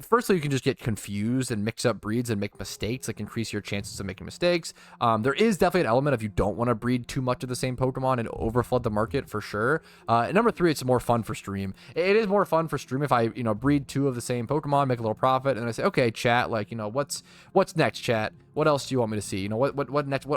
firstly, you can just get confused and mix up breeds and make mistakes, like increase your chances of making mistakes. There is definitely an element of you don't want to breed too much of the same Pokemon and overflood the market for sure. And number 3, it's more fun for stream. It is more fun for stream if I, breed 2 of the same Pokemon, make a little profit, and then I say, okay, chat, like, what's next, chat? What else do you want me to see? What next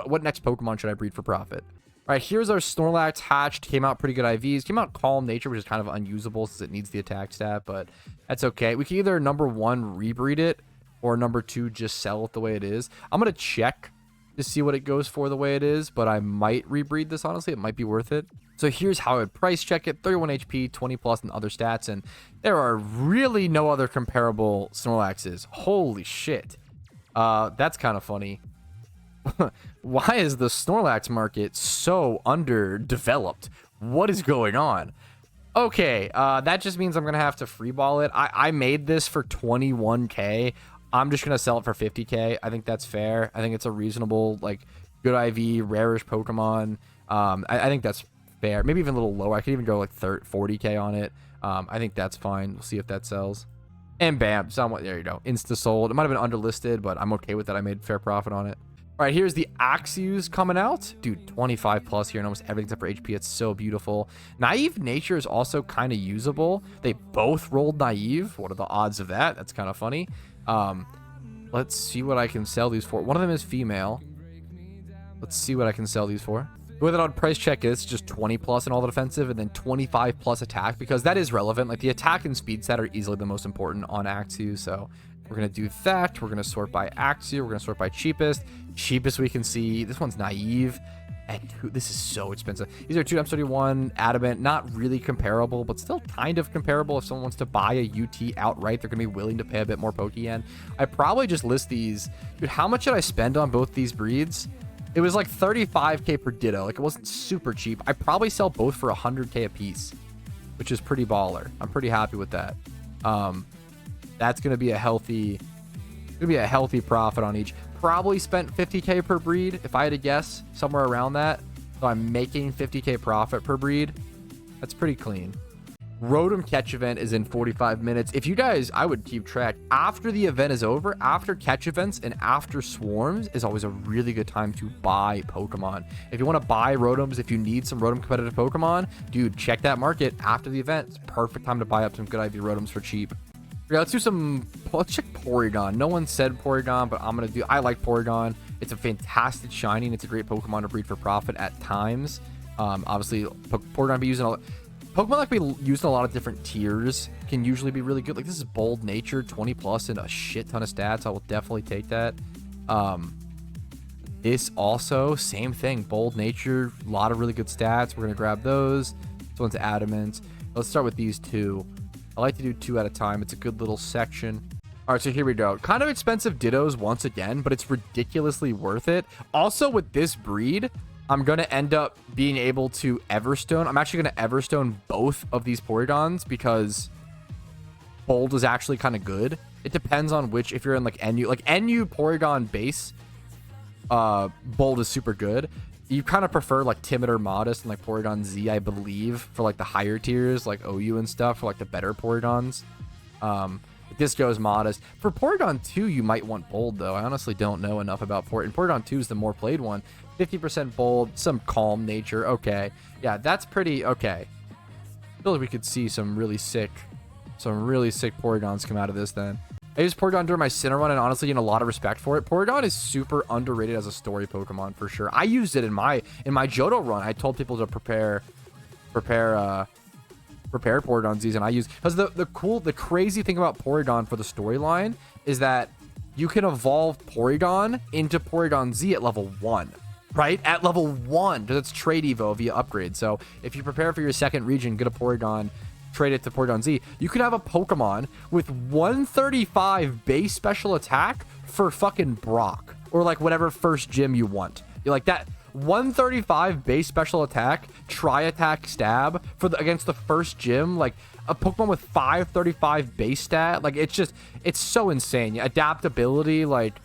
Pokemon should I breed for profit? All right, here's our Snorlax hatched. Came out pretty good IVs. Came out Calm Nature, which is kind of unusable since it needs the attack stat, but that's okay. We can either, number 1, rebreed it, or number 2, just sell it the way it is. I'm going to check to see what it goes for the way it is, but I might rebreed this, honestly. It might be worth it. So here's how I would price check it. 31 HP, 20 plus, and other stats, and there are really no other comparable Snorlaxes. Holy shit. That's kind of funny. Why is the Snorlax market so underdeveloped? What is going on? Okay, that just means I'm going to have to freeball it. I made this for 21k. I'm just going to sell it for 50k. I think that's fair. I think it's a reasonable, like, good IV, rarish Pokemon. I think that's fair. Maybe even a little lower. I could even go like 40k on it. I think that's fine. We'll see if that sells. And bam, somewhat, there you go. Insta sold. It might have been underlisted, but I'm okay with that. I made fair profit on it. All right, here's the Axews coming out. Dude, 25 plus here and almost everything except for HP. It's so beautiful. Naive Nature is also kind of usable. They both rolled Naive. What are the odds of that? That's kind of funny. Let's see what I can sell these for. One of them is female. Let's see what I can sell these for. The way that I'd price check is just 20 plus in all the defensive and then 25 plus attack, because that is relevant. Like, the attack and speed stat are easily the most important on Axew, so we're going to do that. We're going to sort by Axew. We're going to sort by cheapest. Cheapest we can see. This one's Naive. And this is so expensive. These are 2x31 Adamant. Not really comparable, but still kind of comparable. If someone wants to buy a UT outright, they're going to be willing to pay a bit more Pokeyen. I probably just list these. Dude, how much did I spend on both these breeds? It was like 35k per Ditto. Like, it wasn't super cheap. I probably sell both for 100k a piece, which is pretty baller. I'm pretty happy with that. That's gonna be a healthy profit on each. Probably spent 50k per breed if I had to guess, somewhere around that. So I'm making 50k profit per breed. That's pretty clean. Rotom catch event is in 45 minutes. If you guys, I would keep track. After the event is over, after catch events and after swarms is always a really good time to buy Pokemon. If you want to buy Rotoms, if you need some Rotom competitive Pokemon, dude, check that market after the event. It's perfect time to buy up some good IV Rotoms for cheap. Yeah, let's check Porygon. No one said Porygon, but I like Porygon. It's a fantastic shiny, and it's a great Pokemon to breed for profit at times. Obviously, Porygon be using Pokemon that can be used in a lot of different tiers can usually be really good. Like, this is Bold Nature, 20 plus and a shit ton of stats. I will definitely take that. This also, same thing. Bold Nature, a lot of really good stats. We're going to grab those. This one's Adamant. Let's start with these two. I like to do 2 at a time. It's a good little section. All right, so here we go. Kind of expensive Dittos once again, but it's ridiculously worth it. Also, with this breed, I'm going to end up being able to Everstone. I'm actually going to Everstone both of these Porygons because Bold is actually kind of good. It depends on which, if you're in like NU Porygon base, Bold is super good. You kind of prefer like Timid or Modest and like Porygon Z, I believe, for like the higher tiers, like OU and stuff, for like the better Porygons. This goes Modest. For Porygon 2, you might want Bold, though. I honestly don't know enough about Porygon 2 is the more played one. 50% Bold, some Calm Nature. Okay. Yeah, that's pretty okay. I feel like we could see some really sick Porygons come out of this then. I used Porygon during my Sinnoh run and honestly gained a lot of respect for it. Porygon is super underrated as a story Pokemon for sure. I used it in my Johto run. I told people to prepare Porygon Z's, and I use, because the crazy thing about Porygon for the storyline is that you can evolve Porygon into Porygon Z at level 1. Right? At level 1, because it's trade evo via upgrade. So if you prepare for your second region, get a Porygon, trade it to Porygon Z, you can have a Pokemon with 135 base special attack for fucking Brock, or like whatever first gym you want. You're like that 135 base special attack, tri-attack stab against the first gym, like a Pokemon with 535 base stat. Like, it's so insane. Adaptability, like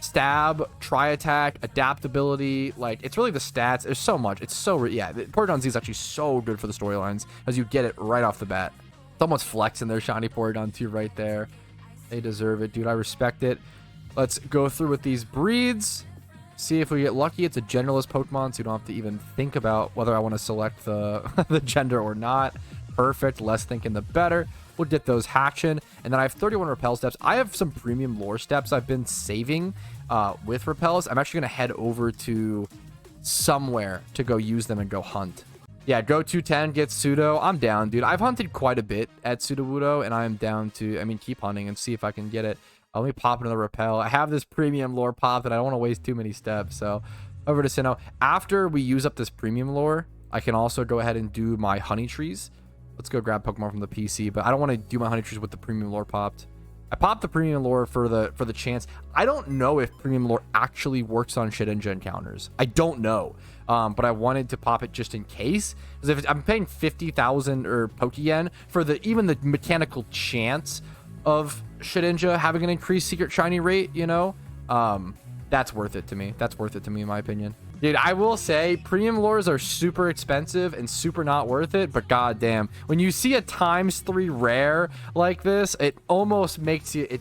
stab, tri-attack, adaptability, like it's really the stats. There's so much. It's so Porygon Z is actually so good for the storylines as you get it right off the bat. Someone's flexing their shiny Porygon 2 right there. They deserve it, dude. I respect it. Let's go through with these breeds, see if we get lucky. It's a generalist Pokemon, so you don't have to even think about whether I want to select the the gender or not. Perfect. Less thinking the better. We'll get those hatching. And then I have 31 Repel steps. I have some premium lore steps I've been saving with Repels. I'm actually going to head over to somewhere to go use them and go hunt. Yeah, go 210, get Pseudo. I'm down, dude. I've hunted quite a bit at Sudowoodo, and I'm down to, keep hunting and see if I can get it. Let me pop another Repel. I have this premium lore pop, and I don't want to waste too many steps. So over to Sinnoh. After we use up this premium lore, I can also go ahead and do my honey trees. Let's go grab Pokemon from the PC, but I don't want to do my honey trees with the premium lore popped. I popped the premium lore for the chance. I don't know if premium lore actually works on Shedinja encounters. I don't know, but I wanted to pop it just in case. Because if I'm paying 50,000 or Pokeyen for even the mechanical chance of Shedinja having an increased secret shiny rate, that's worth it to me. That's worth it to me, in my opinion. Dude, I will say premium lures are super expensive and super not worth it, but goddamn, when you see a ×3 rare like this, it almost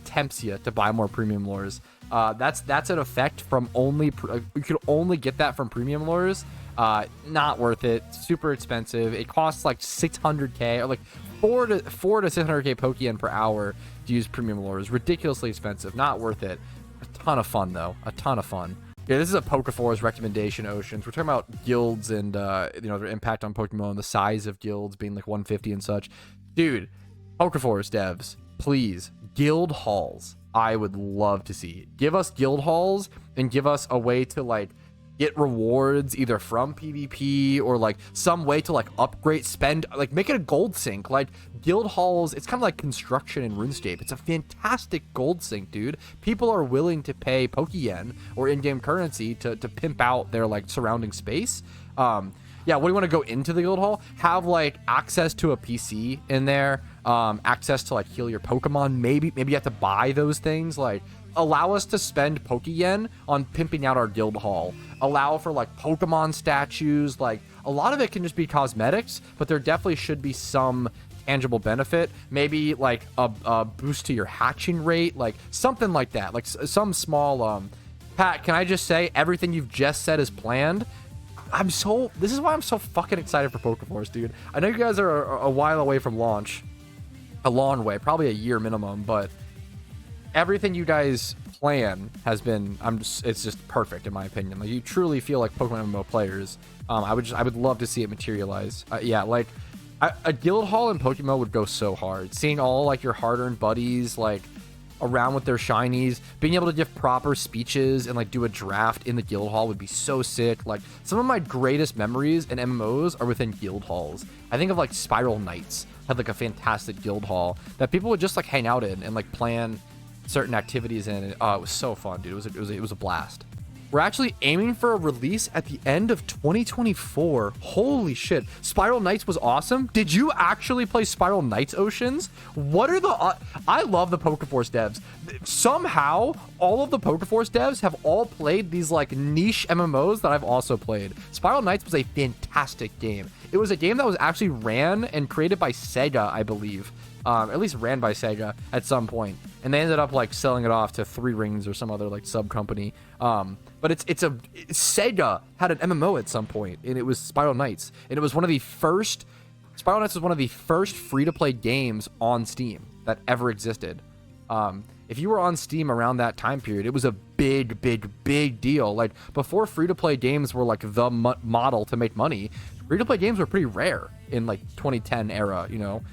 tempts you to buy more premium lures. That's an effect from you could only get that from premium lures. Not worth it. Super expensive. It costs like 600k or like 4 to 600k Pokeyen per hour to use premium lures. Ridiculously expensive. Not worth it. A ton of fun though. A ton of fun. Yeah, this is a Pokeforce recommendation, Oceans. We're talking about guilds and, their impact on Pokemon and the size of guilds being like 150 and such. Dude, Pokeforce devs, please, guild halls. I would love to see. Give us guild halls and give us a way to, like, get rewards either from PvP or like some way to like upgrade, spend, like make it a gold sink. Like guild halls, it's kind of like construction in RuneScape. It's a fantastic gold sink, dude. People are willing to pay Pokeyen or in-game currency to pimp out their like surrounding space. Yeah, what do you want to go into the guild hall? Have like access to a PC in there, access to like heal your Pokemon. Maybe you have to buy those things. Like allow us to spend Pokeyen on pimping out our guild hall. Allow for like Pokemon statues. Like a lot of it can just be cosmetics, but there definitely should be some tangible benefit. Maybe like a boost to your hatching rate, like something like that. Like some small. Pat, can I just say everything you've just said is planned? This is why I'm so fucking excited for Pokeforce, dude. I know you guys are a while away from launch, a long way, probably a year minimum, but everything you guys plan has been, it's just perfect in my opinion. Like you truly feel like PokeMMO players. I would love to see it materialize. Yeah, like a guild hall in Pokemon would go so hard. Seeing all like your hard-earned buddies like around with their shinies, being able to give proper speeches and like do a draft in the guild hall would be so sick. Like some of my greatest memories in MMOs are within guild halls. I think of like Spiral Knights had like a fantastic guild hall that people would just like hang out in and like plan certain activities in. It was so fun, dude. It was a blast. We're actually aiming for a release at the end of 2024. Holy shit. Spiral Knights was awesome. Did you actually play Spiral Knights Oceans? What are the... I love the Pokeforce devs. Somehow, all of the Pokeforce devs have all played these like niche MMOs that I've also played. Spiral Knights was a fantastic game. It was a game that was actually ran and created by Sega, I believe. At least ran by Sega at some point. And they ended up like selling it off to Three Rings or some other like sub company. But Sega had an MMO at some point, and it was Spiral Knights. And it was one of the first, Spiral Knights was one of the first free-to-play games on Steam that ever existed. If you were on Steam around that time period, it was a big deal. Like before free-to-play games were like the model to make money, free-to-play games were pretty rare in like 2010 era, you know?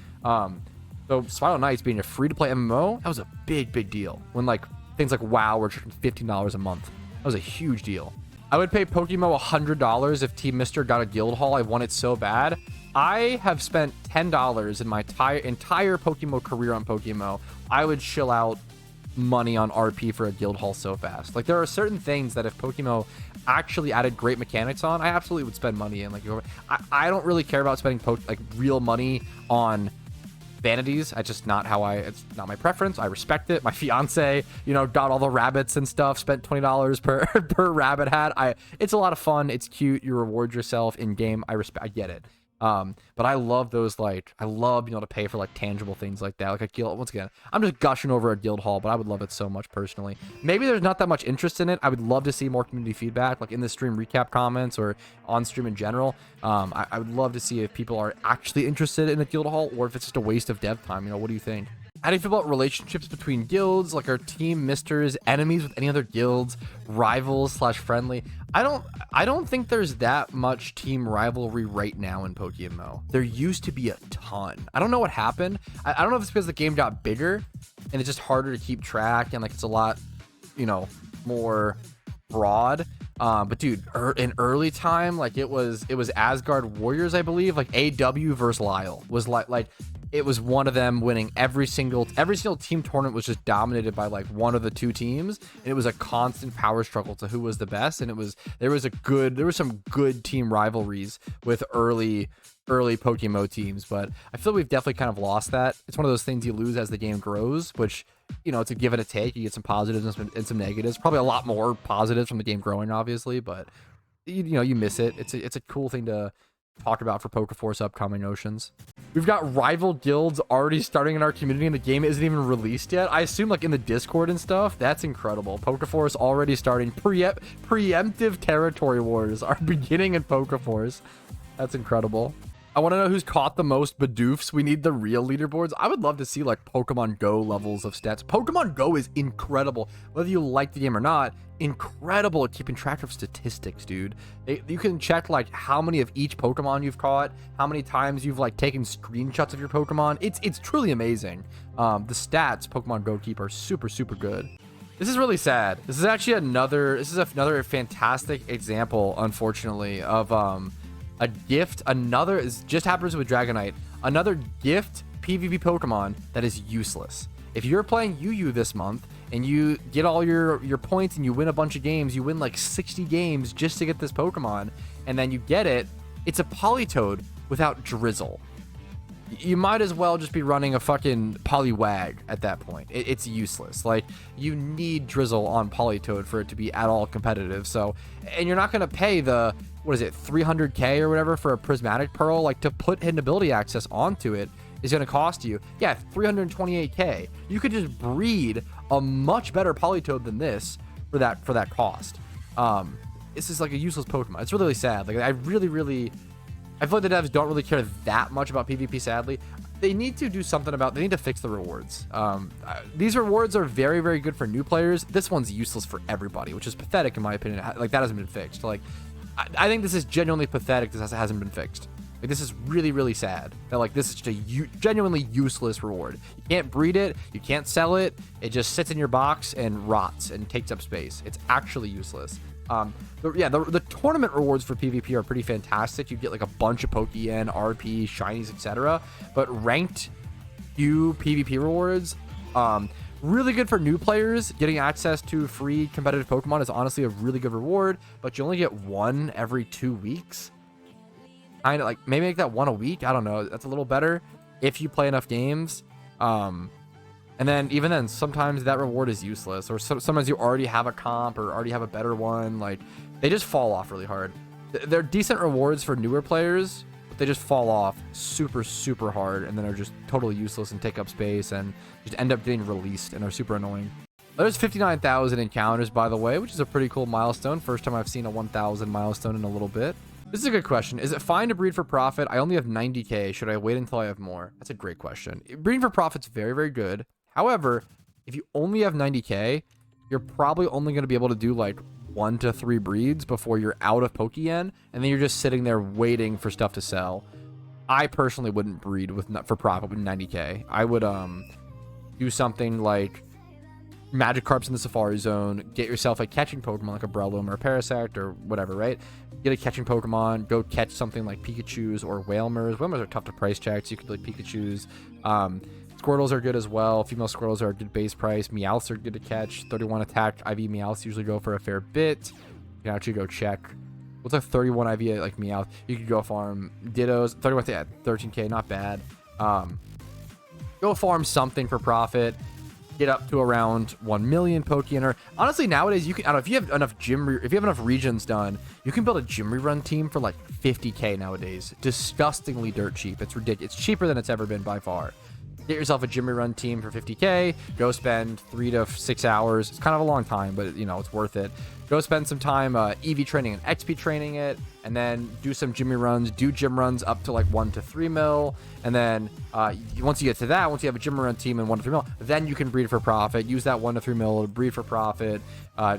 So Spiral Knights being a free-to-play MMO, that was a big deal. When like things like WoW were charging $15 a month. That was a huge deal. I would pay PokeMMO $100 if Team Mister got a guild hall. I want it so bad. I have spent $10 in my entire PokeMMO career on PokeMMO. I would chill out money on RP for a guild hall so fast. Like there are certain things that if PokeMMO actually added great mechanics on, I absolutely would spend money in. Like I don't really care about spending like real money on vanities. It's just not how it's not my preference. I respect it. My fiance, you know, got all the rabbits and stuff, spent $20 per rabbit hat. It's a lot of fun. It's cute. You reward yourself in game. I get it. But I love those, like, I love being able to pay for like tangible things like that. Like a guild, once again, I'm just gushing over a guild hall, but I would love it so much personally. Maybe there's not that much interest in it. I would love to see more community feedback, like in the stream recap comments or on stream in general. I would love to see if people are actually interested in a guild hall or if it's just a waste of dev time. You know, what do you think? How do you feel about relationships between guilds? Like, are Team Misters enemies with any other guilds, rivals / friendly? I don't think there's that much team rivalry right now in PokeMMO. There used to be a ton. I don't know what happened. I don't know if it's because the game got bigger and it's just harder to keep track and like it's a lot, you know, more broad. But dude, in early time, like it was Asgard Warriors, I believe, like AW versus Lyle was like it was one of them winning every single team tournament was just dominated by like one of the two teams, and it was a constant power struggle to who was the best. And there was some good team rivalries with early PokeMMO teams, but I feel we've definitely kind of lost that. It's one of those things you lose as the game grows, which, you know, it's a give and a take. You get some positives and some negatives, probably a lot more positives from the game growing, obviously, but you know, you miss it. It's a cool thing to talk about for Pokeforce upcoming Oceans. We've got rival guilds already starting in our community and the game isn't even released yet. I assume like in the Discord and stuff. That's incredible. Pokeforce already starting. Preemptive territory wars are beginning in Pokeforce. That's incredible. I want to know who's caught the most Bidoofs. We need the real leaderboards. I would love to see like Pokemon Go levels of stats. Pokemon Go is incredible. Whether you like the game or not, incredible at keeping track of statistics, dude. You can check like how many of each Pokemon you've caught, how many times you've like taken screenshots of your Pokemon. It's truly amazing. The stats Pokemon Go keep are super good. This is really sad. This is actually another fantastic example, unfortunately, of a gift. Another is just happens with Dragonite. Another gift PvP Pokemon that is useless. If you're playing UU this month and you get all your points and you win a bunch of games, you win like 60 games just to get this Pokemon, and then you get it, it's a Politoed without Drizzle. You might as well just be running a fucking Poliwag at that point. It's useless. Like, you need Drizzle on Politoed for it to be at all competitive. So, and you're not going to pay the, what is it, 300k or whatever for a Prismatic Pearl. Like, to put hidden ability access onto it is going to cost you, yeah, 328k. You could just breed a much better Politoed than this for that cost. This is like a useless Pokemon. It's really, really sad. Like, I feel like the devs don't really care that much about PvP, sadly. They need to do something they need to fix the rewards. These rewards are very, very good for new players. This one's useless for everybody, which is pathetic in my opinion. Like, that hasn't been fixed. Like, I think this is genuinely pathetic that this hasn't been fixed. Like, this is really, really sad that, like, this is just a genuinely useless reward. You can't breed it. You can't sell it. It just sits in your box and rots and takes up space. It's actually useless. The tournament rewards for PvP are pretty fantastic. You get like a bunch of Pokeyen, RP, Shinies, etc. But ranked Q PvP rewards, really good for new players. Getting access to free competitive Pokemon is honestly a really good reward, but you only get one every 2 weeks. Kind of like, maybe make that one a week. I don't know. That's a little better if you play enough games. And then even then, sometimes that reward is useless, or sometimes you already have a comp or already have a better one. Like, they just fall off really hard. They're decent rewards for newer players, but they just fall off super, super hard, and then are just totally useless and take up space and just end up getting released and are super annoying. There's 59,000 encounters, by the way, which is a pretty cool milestone. First time I've seen a 1,000 milestone in a little bit. This is a good question. Is it fine to breed for profit? I only have 90k. Should I wait until I have more? That's a great question. Breeding for profit's very, very good. However, if you only have 90k, you're probably only going to be able to do like 1 to 3 breeds before you're out of Pokeyen, and then you're just sitting there waiting for stuff to sell. I personally wouldn't breed for profit with 90k. I would do something like Magikarp's in the Safari Zone, get yourself a catching Pokemon like a Breloom or a Parasect or whatever, right? Get a catching Pokemon, go catch something like Pikachus or Whalmers. Whalmers are tough to price check, so you could like Pikachus. Squirtles are good as well. Female Squirtles are a good base price. Meowths are good to catch. 31 attack IV Meowths usually go for a fair bit. You can actually go check. What's a 31 IV like Meowth? You could go farm Dittos. 31 at 13k, not bad. Go farm something for profit. Get up to around 1 million Pokeyen. Or honestly, nowadays you can. I don't know, if you have enough regions done, you can build a gym rerun team for like 50k nowadays. Disgustingly dirt cheap. It's ridiculous. It's cheaper than it's ever been by far. Get yourself a gym rerun team for 50k. Go spend 3 to 6 hours. It's kind of a long time, but you know, it's worth it. Go spend some time EV training and XP training it, and then do some gym runs. Do gym runs up to like 1 to 3 mil, and then once you get to that, once you have a gym run team and 1 to 3 mil, then you can breed for profit. Use that 1 to 3 mil to breed for profit.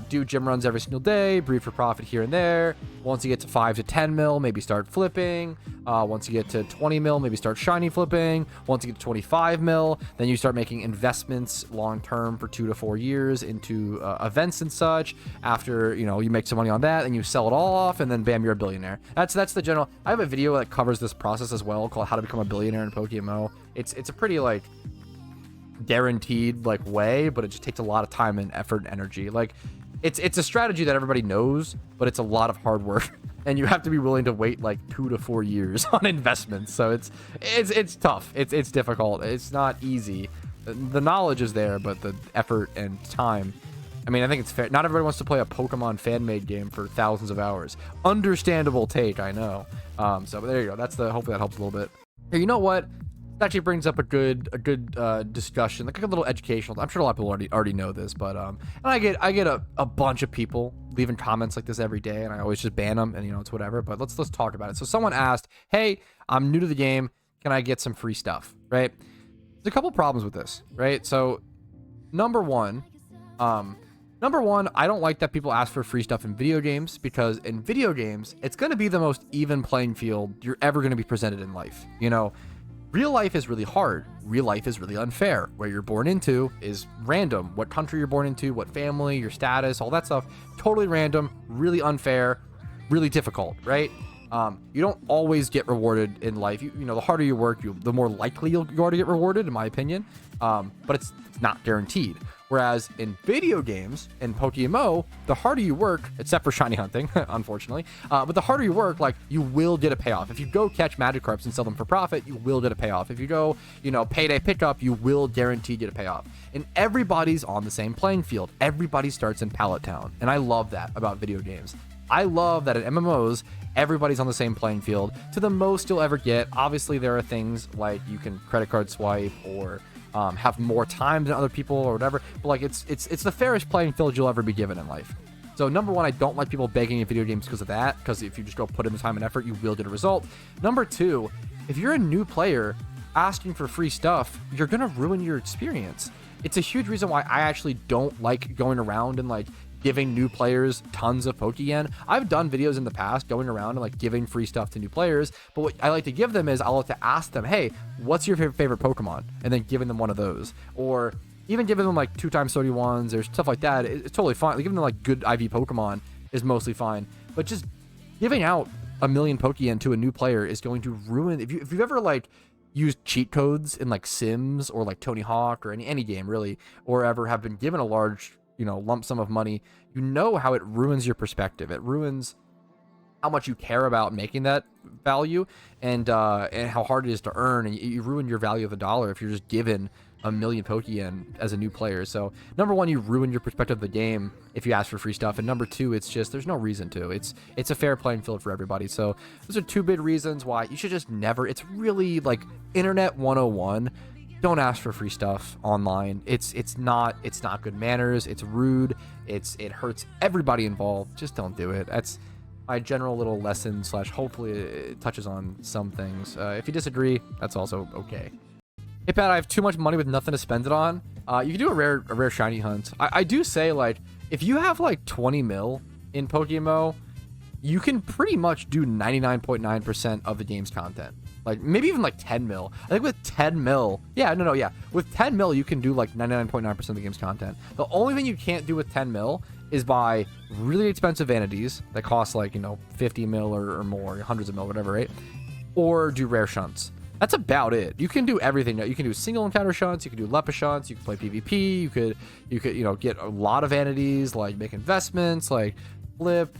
Do gym runs every single day. Breed for profit here and there. Once you get to 5 to 10 mil, maybe start flipping. Once you get to 20 mil, maybe start shiny flipping. Once you get to 25 mil, then you start making investments long term for 2 to 4 years into events and such. After you make some money on that, and you sell it all off, and then bam, you're a billionaire. That's the general. I have a video that covers this process as well, called How to Become a Billionaire in PokeMMO. It's a pretty like guaranteed like way, but it just takes a lot of time and effort and energy. Like, it's a strategy that everybody knows, but it's a lot of hard work, and you have to be willing to wait like 2 to 4 years on investments. So it's tough. It's difficult. It's not easy. The knowledge is there, but the effort and time. I mean, I think it's fair. Not everybody wants to play a Pokemon fan-made game for thousands of hours. Understandable take, I know. So but there you go. Hopefully that helps a little bit. Hey, you know what? That actually brings up a good discussion, like a little educational. I'm sure a lot of people already know this, but and I get a bunch of people leaving comments like this every day, and I always just ban them, and it's whatever. But let's talk about it. So someone asked, "Hey, I'm new to the game. Can I get some free stuff?" Right? There's a couple problems with this, right? So number one, I don't like that people ask for free stuff in video games, because in video games, it's going to be the most even playing field you're ever going to be presented in life. Real life is really hard. Real life is really unfair. Where you're born into is random. What country you're born into, what family, your status, all that stuff, totally random, really unfair, really difficult, right? You don't always get rewarded in life. You know, the harder you work, the more likely you are to get rewarded, in my opinion. But it's not guaranteed. Whereas in video games, in PokeMMO, the harder you work, except for shiny hunting, unfortunately, but the harder you work, like, you will get a payoff. If you go catch Magikarps and sell them for profit, you will get a payoff. If you go, you know, payday pickup, you will guarantee get a payoff. And everybody's on the same playing field. Everybody starts in Pallet Town. And I love that about video games. I love that at MMOs, everybody's on the same playing field to the most you'll ever get. Obviously, there are things like you can credit card swipe or have more time than other people or whatever. But like it's the fairest playing field you'll ever be given in life. So number one, I don't like people begging in video games because of that. Because if you just go put in the time and effort, you will get a result. Number two, if you're a new player asking for free stuff, you're gonna ruin your experience. It's a huge reason why I actually don't like going around and like giving new players tons of Pokeyen. I've done videos in the past going around and like giving free stuff to new players, but what I like to give them is I like to ask them, hey, what's your favorite Pokemon? And then giving them one of those. Or even giving them like 2x31s or stuff like that. It's totally fine. Like, giving them like good IV Pokemon is mostly fine. But just giving out 1,000,000 Pokeyen to a new player is going to ruin. If you've ever like used cheat codes in like Sims or like Tony Hawk or any game really, or ever have been given a large, you know, lump sum of money, you know how it ruins your perspective. It ruins how much you care about making that value and how hard it is to earn, and you ruin your value of the dollar if you're just given 1,000,000 Pokeyen as a new player. So number one, you ruin your perspective of the game if you ask for free stuff, and number two, it's just there's no reason to. It's a fair playing field for everybody. So those are two big reasons why you should just never. It's really like internet 101. Don't ask for free stuff online. It's not good manners. It's rude. It hurts everybody involved. Just don't do it. That's my general little lesson / hopefully it touches on some things. If you disagree, that's also okay. Hey Pat, I have too much money with nothing to spend it on. You can do a rare shiny hunt. I do say, like, if you have like 20 mil in PokeMMO, you can pretty much do 99.9% of the game's content. Like, maybe even like 10 mil. I think with 10 mil, yeah. With 10 mil, you can do like 99.9% of the game's content. The only thing you can't do with 10 mil is buy really expensive vanities that cost like, you know, 50 mil or more, hundreds of mil, whatever, right? Or do rare shunts. That's about it. You can do everything. You can do single encounter shunts. You can do Lepa shunts. You can play PvP. You could, you know, get a lot of vanities, like make investments, like flip,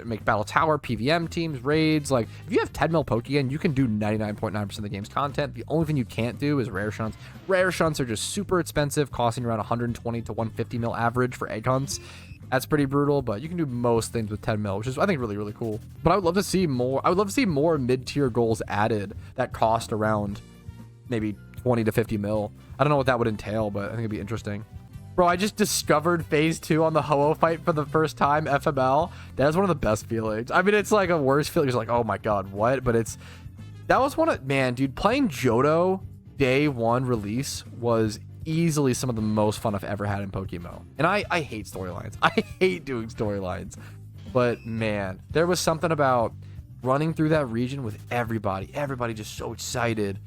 make battle tower, PVM teams, raids. Like, if you have 10 mil Pokeyen, you can do 99.9% of the game's content. The only thing you can't do is rare shunts. Rare shunts are just super expensive, costing around 120 to 150 mil average for egg hunts. That's pretty brutal, but you can do most things with 10 mil, which is, I think, really, really cool. But I would love to see more. I would love to see more mid-tier goals added that cost around maybe 20 to 50 mil. I don't know what that would entail, but I think it'd be interesting. Bro, I just discovered phase 2 on the Ho-Oh fight for the first time, FML. That is one of the best feelings. I mean, it's like a worse feeling. It's like, oh my god, what? But that was one of, man, dude, playing Johto day one release was easily some of the most fun I've ever had in PokeMMO. And I hate storylines. I hate doing storylines. But man, there was something about running through that region with everybody just so excited.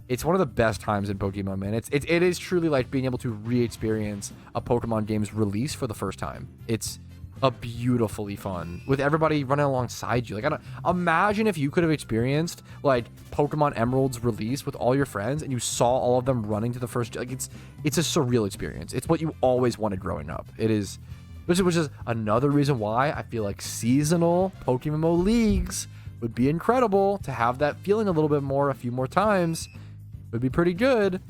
It's one of the best times in Pokemon, man. It is truly like being able to re-experience a Pokemon game's release for the first time. It's a beautifully fun with everybody running alongside you. Like, I don't imagine if you could have experienced like Pokemon Emerald's release with all your friends and you saw all of them running to the first. Like, it's a surreal experience. It's what you always wanted growing up. It is, which is another reason why I feel like seasonal PokeMMO leagues would be incredible. To have that feeling a little bit more, a few more times, would be pretty good.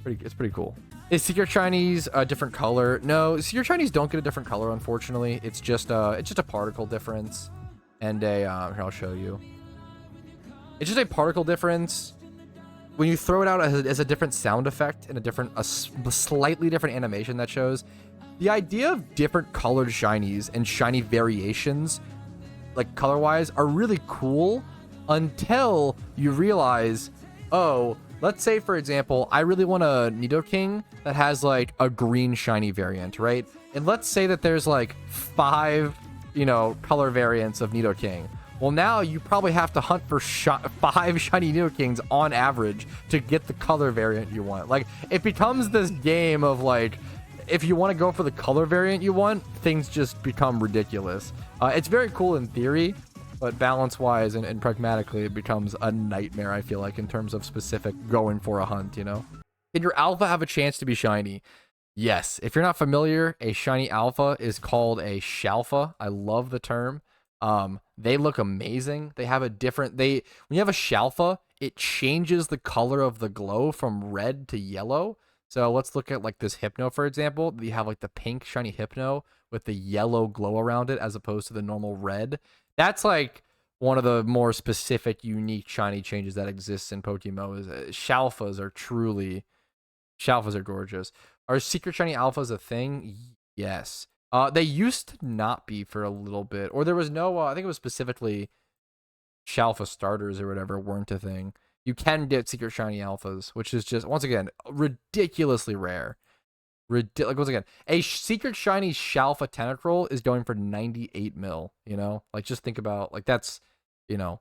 It's pretty cool. Is Secret Shinies a different color? No, Secret Shinies don't get a different color, unfortunately. It's just a particle difference, and here, I'll show you. It's just a particle difference. When you throw it out as a different sound effect and a slightly different animation that shows. The idea of different colored shinies and shiny variations, like color-wise, are really cool until you realize, oh, let's say, for example, I really want a Nidoking that has like a green shiny variant, right? And let's say that there's like 5, color variants of Nidoking. Well, now you probably have to hunt for 5 shiny Nidoking on average to get the color variant you want. Like, it becomes this game of like, if you want to go for the color variant you want, things just become ridiculous. It's very cool in theory, but balance-wise and pragmatically, it becomes a nightmare, I feel like, in terms of specific going for a hunt, you know? Can your alpha have a chance to be shiny? Yes. If you're not familiar, a shiny alpha is called a shalfa. I love the term. They look amazing. They have a different... when you have a shalfa, it changes the color of the glow from red to yellow. So let's look at like this Hypno, for example. You have like the pink shiny Hypno with the yellow glow around it as opposed to the normal red. That's like one of the more specific, unique shiny changes that exists in PokeMMO. Shalfas are gorgeous. Are secret shiny alphas a thing? Yes. They used to not be for a little bit, or there was no. I think it was specifically Shalfa starters or whatever weren't a thing. You can get secret shiny alphas, which is just, once again, ridiculously rare. Like, once again, a secret shiny Shalfa Tentacruel is going for 98 mil, you know? Like, just think about, like, that's, you know,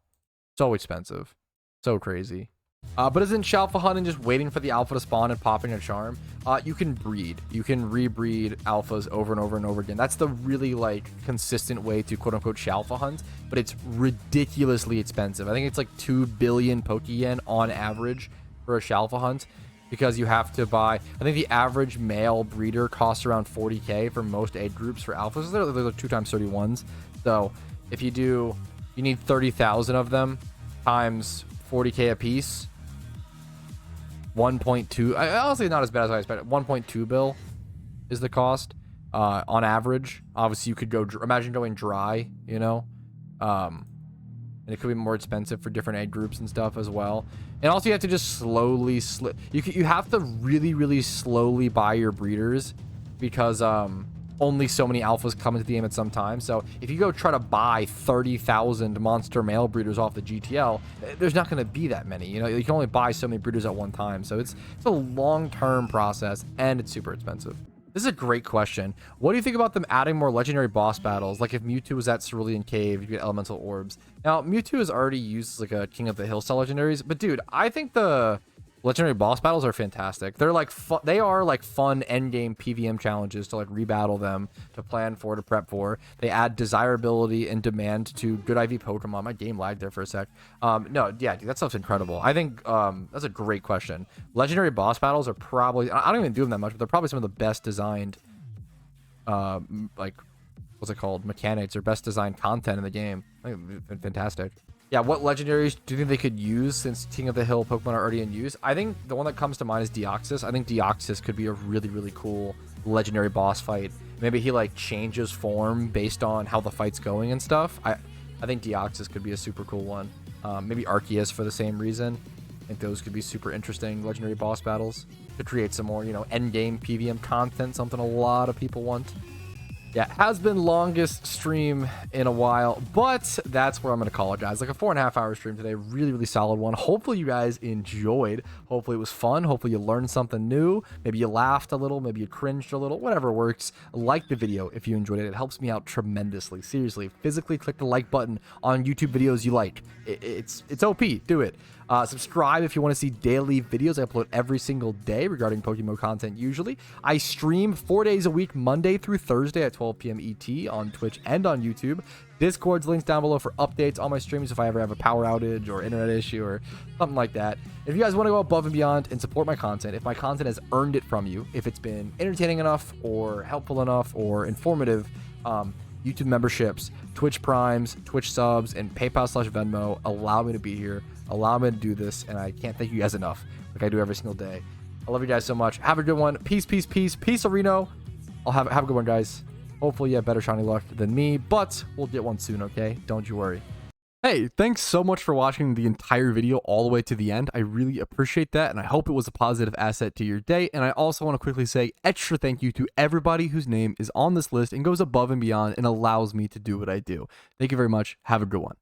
so expensive. So crazy. But isn't Shalfa hunting just waiting for the alpha to spawn and popping a charm? You can breed. You can rebreed alphas over and over and over again. That's the really, like, consistent way to quote-unquote Shalfa hunt, but it's ridiculously expensive. I think it's like 2 billion Pokeyen on average for a Shalfa hunt, because you have to buy... I think the average male breeder costs around 40k for most age groups for alphas. They're 2 times 31s. So if you need 30,000 of them times 40k a piece. 1.2, honestly not as bad as I expected. 1.2 bill is the cost on average. Obviously you could go, imagine going dry, you know, and it could be more expensive for different egg groups and stuff as well. And also you have to just slowly you have to really slowly buy your breeders, because only so many alphas come into the game at some time. So if you go try to buy 30,000 monster male breeders off the GTL, there's not going to be that many. You know, you can only buy so many breeders at one time. So it's a long-term process, and it's super expensive. This is a great question. What do you think about them adding more legendary boss battles? Like if Mewtwo was at Cerulean Cave, you get elemental orbs. Now, Mewtwo is already used as like a King of the Hill style legendaries, but dude, I think the legendary boss battles are fantastic. They're like they are like fun endgame PVM challenges to like rebattle them, to plan for, to prep for. They add desirability and demand to good IV Pokemon. My game lagged there for a sec. No, yeah, dude, that stuff's incredible. I think that's a great question. Legendary boss battles are probably, I don't even do them that much, but they're probably some of the best designed like, what's it called, mechanics, or best designed content in the game. I think it's been fantastic. Yeah, what legendaries do you think they could use since King of the Hill Pokemon are already in use? I think the one that comes to mind is Deoxys. I think Deoxys could be a really cool legendary boss fight. Maybe he like changes form based on how the fight's going and stuff. I think Deoxys could be a super cool one. Maybe Arceus for the same reason. I think those could be super interesting legendary boss battles to create some more, you know, endgame PVM content, something a lot of people want. Yeah, it has been longest stream in a while, but that's where I'm going to call it, guys. Like a 4.5 hour stream today. Really solid one. Hopefully you guys enjoyed. Hopefully it was fun. Hopefully you learned something new. Maybe you laughed a little. Maybe you cringed a little. Whatever works. Like the video if you enjoyed it. It helps me out tremendously. Seriously, physically click the like button on YouTube videos you like. It's OP. Do it. Subscribe if you want to see daily videos. I upload every single day regarding PokeMMO content usually. I stream 4 days a week, Monday through Thursday at 12 p.m. ET on Twitch and on YouTube. Discord's links down below for updates on my streams if I ever have a power outage or internet issue or something like that. If you guys want to go above and beyond and support my content, if my content has earned it from you, if it's been entertaining enough or helpful enough or informative, YouTube memberships, Twitch primes, Twitch subs, and PayPal/Venmo allow me to be here, allow me to do this, and I can't thank you guys enough, like I do every single day. I love you guys so much. Have a good one. Peace, Reno. I'll have a good one, guys. Hopefully you have better shiny luck than me, but we'll get one soon, okay? Don't you worry. Hey, thanks so much for watching the entire video all the way to the end. I really appreciate that, and I hope it was a positive asset to your day. And I also want to quickly say extra thank you to everybody whose name is on this list and goes above and beyond and allows me to do what I do. Thank you very much. Have a good one.